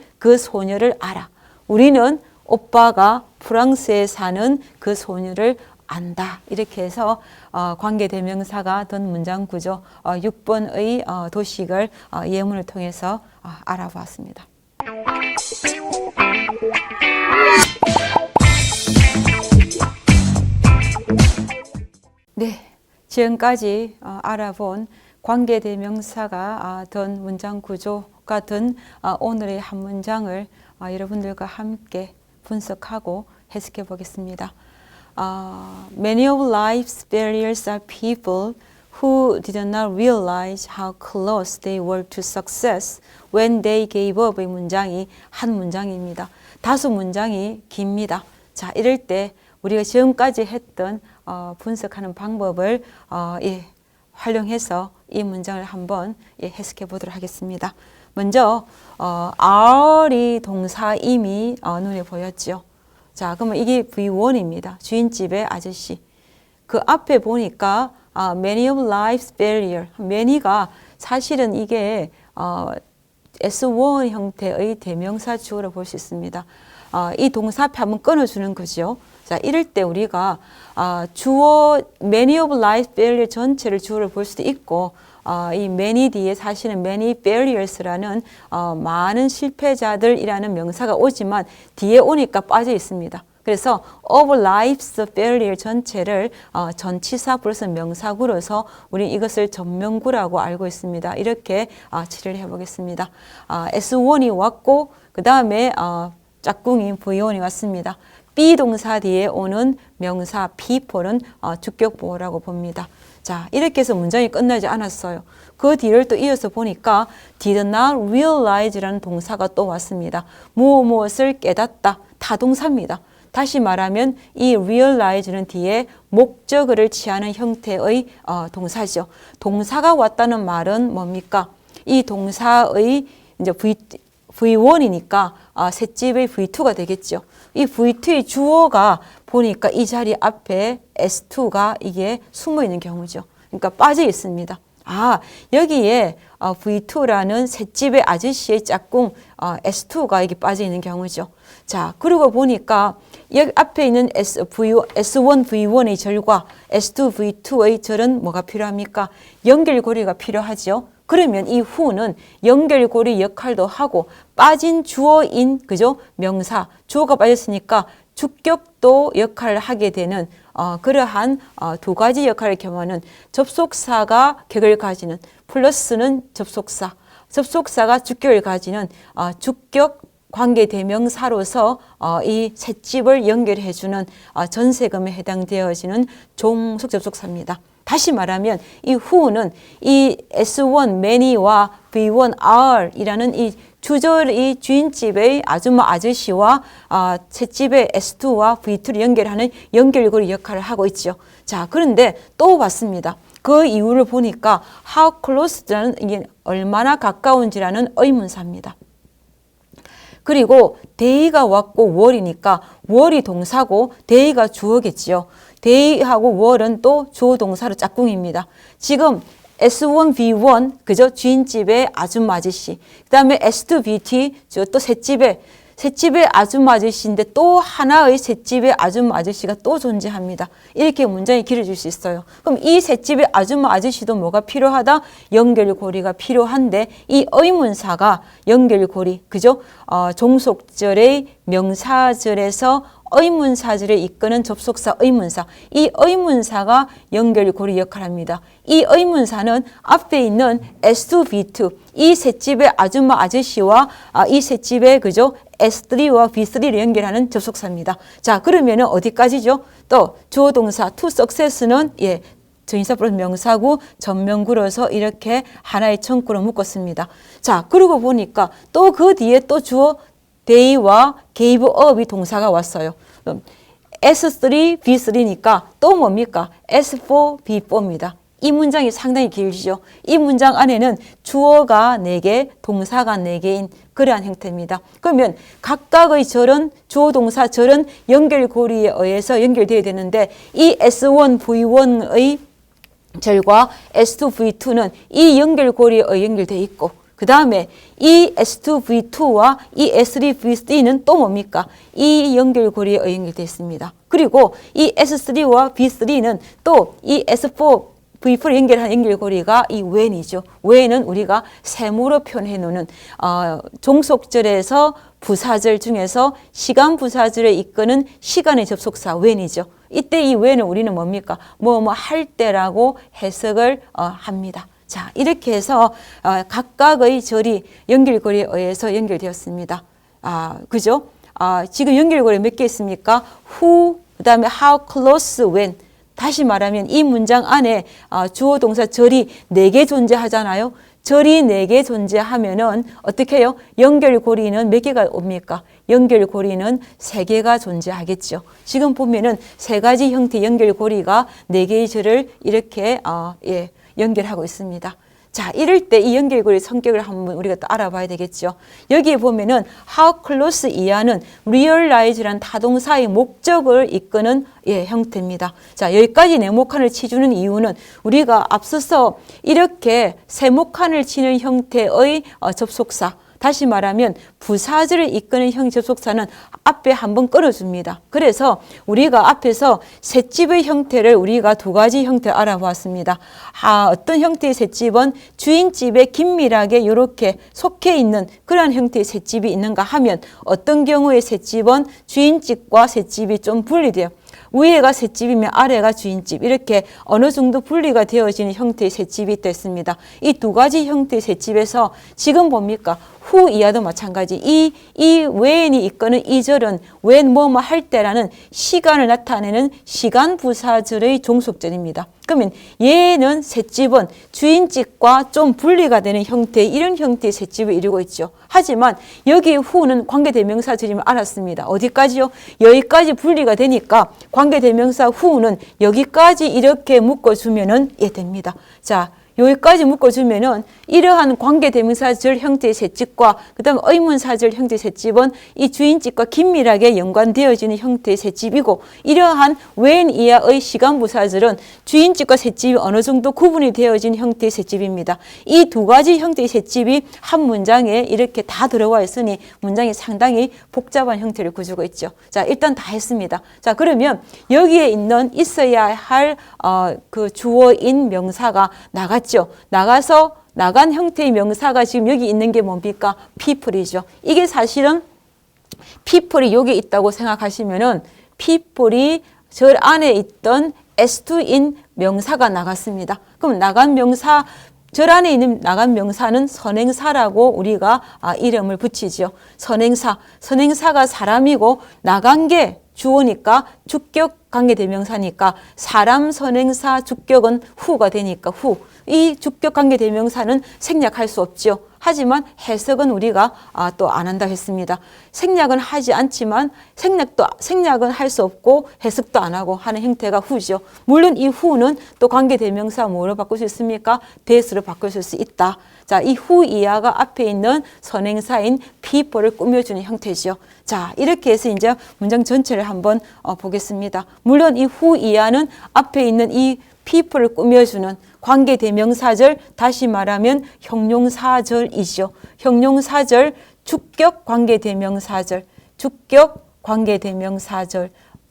알아. 우리는 오빠가 프랑스에 사는 그 소녀를 안다. 이렇게 해서 관계대명사가 된 문장 구조 6번의 도식을 예문을 통해서 알아보았습니다. 네, 지금까지 알아본 관계대명사가 된 문장 구조가 된 오늘의 한 문장을 여러분들과 함께 분석하고 해석해 보겠습니다. Many of life's barriers are people who did not realize how close they were to success when they gave up의 문장이 한 문장입니다. 다수 문장이 깁니다. 자, 이럴 때 우리가 지금까지 했던 분석하는 방법을 활용해서 이 문장을 한번 해석해 보도록 하겠습니다. 먼저 are이 동사임이 눈에 보였죠. 자, 그러면 이게 V1입니다. 주인집의 아저씨. 그 앞에 보니까 many of life's barrier. many가 사실은 이게 S1 형태의 대명사 주어로 볼 수 있습니다. 이 동사 앞에 한번 끊어주는 거죠. 자, 이럴 때 우리가 주어 many of life's barrier 전체를 주어로 볼 수도 있고 이 many 뒤에 사실은 many barriers라는 많은 실패자들이라는 명사가 오지만 뒤에 오니까 빠져 있습니다. 그래서 of life's barrier 전체를 전치사 플러스 명사구로서 우리 이것을 전명구라고 알고 있습니다. 이렇게 처리를 해보겠습니다. S1이 왔고 그 다음에 짝꿍인 V1이 왔습니다. 비동사 뒤에 오는 명사 people은 주격보호라고 봅니다. 자, 이렇게 해서 문장이 끝나지 않았어요. 그 뒤를 또 이어서 보니까 did not realize라는 동사가 또 왔습니다. 무엇을 깨닫다, 타동사입니다. 다시 말하면 이 realize는 뒤에 목적어를 취하는 형태의 동사죠. 동사가 왔다는 말은 뭡니까? 이 동사의 이제 V1이니까 셋집의 V2가 되겠죠. 이 V2의 주어가 보니까 이 자리 앞에 S2가 이게 숨어 있는 경우죠. 그러니까 빠져 있습니다. 여기에 V2라는 셋집의 아저씨의 짝꿍 S2가 여기 빠져 있는 경우죠. 자, 그리고 보니까 여기 앞에 있는 S1 V1의 절과 S2 V2의 절은 뭐가 필요합니까? 연결고리가 필요하죠. 그러면 이 후는 연결고리 역할도 하고 빠진 주어인 그죠? 명사 주어가 빠졌으니까 주격도 역할을 하게 되는 그러한 두 가지 역할을 겸하는 접속사가 격을 가지는 플러스는 접속사가 주격을 가지는 주격 관계대명사로서 이 셋집을 연결해주는 전세금에 해당되어지는 종속 접속사입니다. 다시 말하면 이 who는 이 S1 many와 V1 are이라는 이 주절의 주인집의 아줌마 아저씨와 셋집의 S2와 V2를 연결하는 연결고리 역할을 하고 있죠. 자, 그런데 또 봤습니다. 그 이유를 보니까 how close라는 이게 얼마나 가까운지라는 의문사입니다. 그리고 day가 왔고 were이니까 were이 동사고 day가 주어겠지요. day하고 were은 또 주어 동사로 짝꿍입니다. 지금 S1 V1 그죠? 주인집의 아줌마 아저씨. 그다음에 S2 VT 또 셋집의 아줌마 아저씨인데 또 하나의 셋집의 아줌마 아저씨가 또 존재합니다. 이렇게 문장이 길어질 수 있어요. 그럼 이 셋집의 아줌마 아저씨도 뭐가 필요하다? 연결고리가 필요한데 이 의문사가 연결고리 그죠? 종속절의 명사절에서 의문사절을 이끄는 접속사 의문사. 이 의문사가 연결고리 역할을 합니다. 이 의문사는 앞에 있는 S2, V2 이 셋집의 아줌마 아저씨와 이 셋집의 그죠? S3와 V3를 연결하는 접속사입니다. 자, 그러면은 어디까지죠? 또 주어 동사 to success는 전치사 플러스 명사구 전명구로서 이렇게 하나의 청구로 묶었습니다. 자, 그러고 보니까 또 그 뒤에 또 주어 day와 gave up이 동사가 왔어요. S3, B3니까 또 뭡니까? S4, B4입니다. 이 문장이 상당히 길죠. 이 문장 안에는 주어가 4개, 동사가 4개인 그러한 형태입니다. 그러면 각각의 절은 주어, 동사, 절은 연결고리에 의해서 연결되어야 되는데 이 S1, V1의 절과 S2, V2는 이 연결고리에 연결되어 있고 그 다음에 이 S2, V2와 이 S3, V3는 또 뭡니까? 이 연결고리에 연결되어 있습니다. 그리고 이 S3와 V3는 또 이 S4, V4를 연결한 연결고리가 이 when이죠. when은 우리가 세모로 표현해 놓는 종속절에서 부사절 중에서 시간 부사절에 이끄는 시간의 접속사 when이죠. 이때 이 when은 우리는 뭡니까? 뭐 할 때라고 해석을 합니다. 자, 이렇게 해서 각각의 절이 연결고리에 의해서 연결되었습니다. 그죠? 지금 연결고리 몇 개 있습니까? who, 그 다음에 how close, when. 다시 말하면 이 문장 안에 주어, 동사, 절이 4개 존재하잖아요. 절이 4개 존재하면은 어떻게 해요? 연결고리는 몇 개가 옵니까? 연결고리는 3개가 존재하겠죠. 지금 보면은 3가지 형태의 연결고리가 4개의 절을 이렇게 연결하고 있습니다. 자, 이럴 때 이 연결고리 성격을 한번 우리가 또 알아봐야 되겠죠. 여기에 보면은 how close 이하는 realize란 타동사의 목적을 이끄는 형태입니다. 자, 여기까지 네모칸을 치주는 이유는 우리가 앞서서 이렇게 세모칸을 치는 형태의 접속사, 다시 말하면 부사절을 이끄는 형 접속사는 앞에 한번 끌어줍니다. 그래서 우리가 앞에서 셋집의 형태를 우리가 2가지 형태를 알아보았습니다. 어떤 형태의 셋집은 주인집에 긴밀하게 이렇게 속해 있는 그러한 형태의 셋집이 있는가 하면 어떤 경우에 셋집은 주인집과 셋집이 좀 분리돼요. 위에가 셋집이면 아래가 주인집 이렇게 어느 정도 분리가 되어지는 형태의 셋집이 있다 했습니다. 이 2가지 형태의 셋집에서 지금 봅니까? 후 이하도 마찬가지. 이 when이 이끄는 이 절은 when 뭐뭐 할 때라는 시간을 나타내는 시간 부사절의 종속절입니다. 그러면 얘는 셋집은 주인집과 좀 분리가 되는 형태의 이런 형태의 셋집을 이루고 있죠. 하지만 여기 후는 관계대명사절임을 알았습니다. 어디까지요? 여기까지 분리가 되니까 관계대명사 후는 여기까지 이렇게 묶어주면은 됩니다. 자, 여기까지 묶어주면은 이러한 관계대명사절 형태의 셋집과 그 다음에 의문사절 형태의 셋집은 이 주인집과 긴밀하게 연관되어지는 형태의 셋집이고 이러한 when 이하의 시간부사절은 주인집과 셋집이 어느 정도 구분이 되어진 형태의 셋집입니다. 이 2가지 형태의 셋집이 한 문장에 이렇게 다 들어와 있으니 문장이 상당히 복잡한 형태를 구주고 있죠. 자, 일단 다 했습니다. 자, 그러면 여기에 있어야 할 그 주어인 명사가 나갔죠. 나가서 나간 형태의 명사가 지금 여기 있는 게 뭡니까? people이죠. 이게 사실은 people이 여기 있다고 생각하시면은 people이 절 안에 있던 S2인 명사가 나갔습니다. 그럼 나간 명사, 절 안에 있는 나간 명사는 선행사라고 우리가 이름을 붙이죠. 선행사가 사람이고 나간 게 주어니까 주격 관계대명사니까 사람 선행사 주격은 후가 되니까 후. 이 주격 관계대명사는 생략할 수 없죠. 하지만 해석은 우리가 또 안 한다 했습니다. 생략은 하지 않지만 생략은 할 수 없고 해석도 안 하고 하는 형태가 후죠. 물론 이 후는 또 관계대명사 뭐로 바꿀 수 있습니까? that으로 바꿀 수 있다. 자, 이 후 이하가 앞에 있는 선행사인 people을 꾸며주는 형태죠. 자, 이렇게 해서 이제 문장 전체를 한번 보겠습니다. 물론 이 후 이하는 앞에 있는 이 people을 꾸며주는 관계대명사절, 다시 말하면 형용사절이죠. 형용사절, 주격 관계대명사절,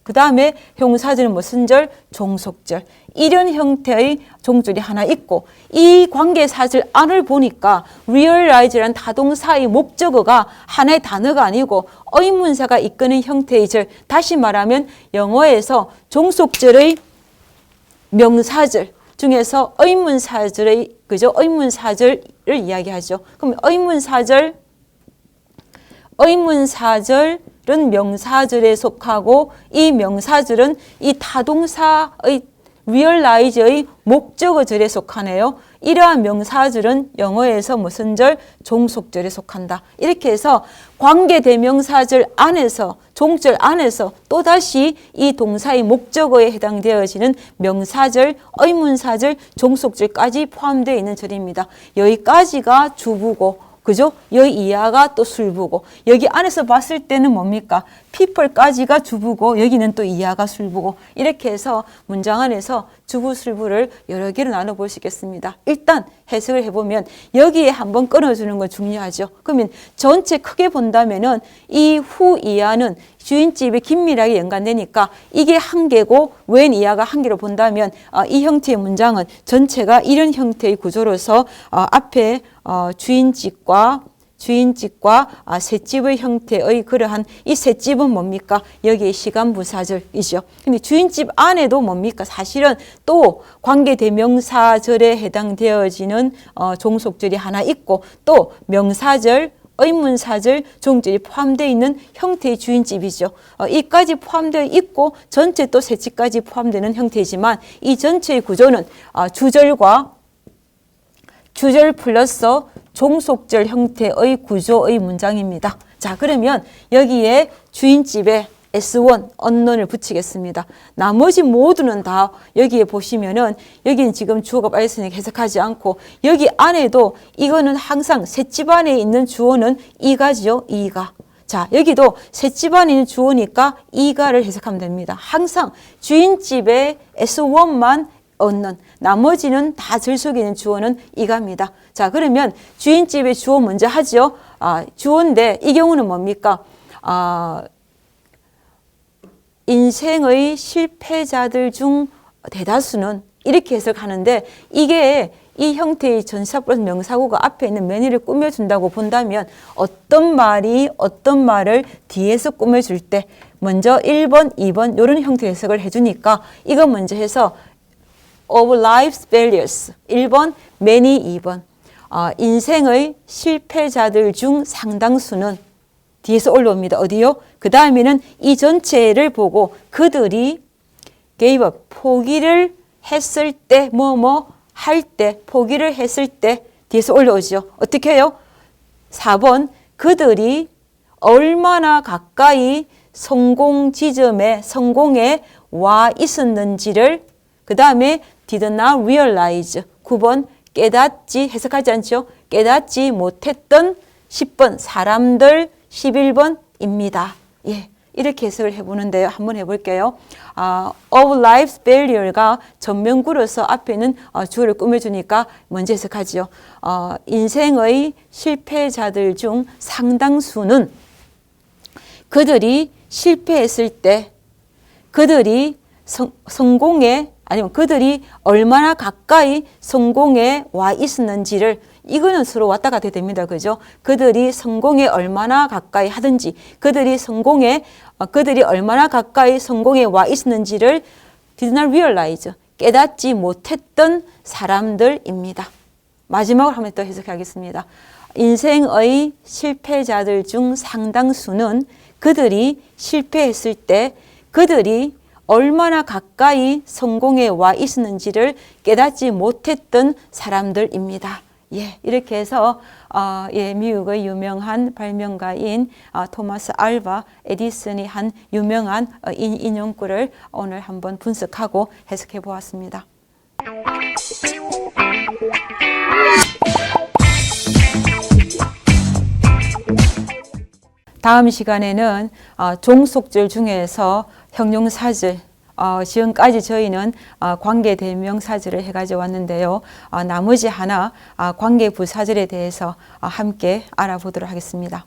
그 다음에 형용사절은 무슨 절? 종속절. 이런 형태의 종절이 하나 있고 이 관계사절 안을 보니까 realize라는 타동사의 목적어가 하나의 단어가 아니고 의문사가 이끄는 형태의 절, 다시 말하면 영어에서 종속절의 명사절 중에서 의문사절의 의문사절을 이야기하죠. 그럼 의문사절은 명사절에 속하고 이 명사절은 이 타동사의 realize의 목적어절에 속하네요. 이러한 명사절은 영어에서 무슨 절? 종속절에 속한다. 이렇게 해서 관계대명사절 안에서 종절 안에서 또다시 이 동사의 목적어에 해당되어지는 명사절, 의문사절, 종속절까지 포함되어 있는 절입니다. 여기까지가 주부고 그죠? 여기 이하가 또 술부고 여기 안에서 봤을 때는 뭡니까? people까지가 주부고 여기는 또 이하가 술부고 이렇게 해서 문장 안에서 주부, 술부를 여러 개로 나눠볼 수 있겠습니다. 일단 해석을 해보면 여기에 한번 끊어주는 건 중요하죠. 그러면 전체 크게 본다면은 이 후 이하는 주인집에 긴밀하게 연관되니까 이게 한 개고 웬 이하가 한 개로 본다면 이 형태의 문장은 전체가 이런 형태의 구조로서 앞에 주인집과 셋집의 형태의 그러한 이 셋집은 뭡니까? 여기에 시간부사절이죠. 근데 주인집 안에도 뭡니까? 사실은 또 관계대명사절에 해당되어지는 종속절이 하나 있고 또 명사절, 의문사절, 종절이 포함되어 있는 형태의 주인집이죠. 이까지 포함되어 있고 전체 또 셋집까지 포함되는 형태이지만 이 전체의 구조는 주절과 주절 플러스 종속절 형태의 구조의 문장입니다. 자, 그러면 여기에 주인집에 S1, 언론을 붙이겠습니다. 나머지 모두는 다 여기에 보시면은 여기는 지금 주어가 빠졌으니까 해석하지 않고 여기 안에도 이거는 항상 셋집 안에 있는 주어는 이가죠. 이가. 자, 여기도 셋집 안에 있는 주어니까 이가를 해석하면 됩니다. 항상 주인집에 S1만 얻는 나머지는 다 절 속에 있는 주어는 이가입니다. 자, 그러면 주인집의 주어 먼저 하죠. 주어인데 이 경우는 뭡니까? 인생의 실패자들 중 대다수는 이렇게 해석하는데 이게 이 형태의 전치사 플러스 명사구가 앞에 있는 메뉴를 꾸며준다고 본다면 어떤 말을 뒤에서 꾸며줄 때 먼저 1번, 2번 이런 형태의 해석을 해주니까 이거 먼저 해서 of life's failures 1번, many 2번 인생의 실패자들 중 상당수는 뒤에서 올라옵니다. 어디요? 그 다음에는 이 전체를 보고 그들이 gave up, 포기를 했을 때 할 때, 포기를 했을 때 뒤에서 올라오죠. 어떻게 해요? 4번 그들이 얼마나 가까이 성공 지점에 성공에 와 있었는지를 그 다음에 did not realize 9번 깨닫지 해석하지 않죠. 깨닫지 못했던 10번 사람들 11번입니다. 예, 이렇게 해석을 해보는데요. 한번 해볼게요. of life's failure가 전면구로서 앞에는 주어를 꾸며주니까 먼저 해석하죠. 인생의 실패자들 중 상당수는 그들이 실패했을 때 그들이 성공에 아니면 그들이 얼마나 가까이 성공에 와 있었는지를 이거는 서로 왔다 갔다 됩니다. 그죠? 그들이 성공에 얼마나 가까이 하든지 그들이 얼마나 가까이 성공에 와 있었는지를 did not realize 깨닫지 못했던 사람들입니다. 마지막으로 한번 더 해석하겠습니다. 인생의 실패자들 중 상당수는 그들이 실패했을 때 그들이 얼마나 가까이 성공에 와 있었는지를 깨닫지 못했던 사람들입니다. 예, 이렇게 해서 미국의 유명한 발명가인 토마스 알바 에디슨이 한 유명한 인용구를 오늘 한번 분석하고 해석해 보았습니다. 다음 시간에는 종속절 중에서 형용사절, 지금까지 저희는 관계대명사절을 해가지고 왔는데요. 나머지 하나 관계부사절에 대해서 함께 알아보도록 하겠습니다.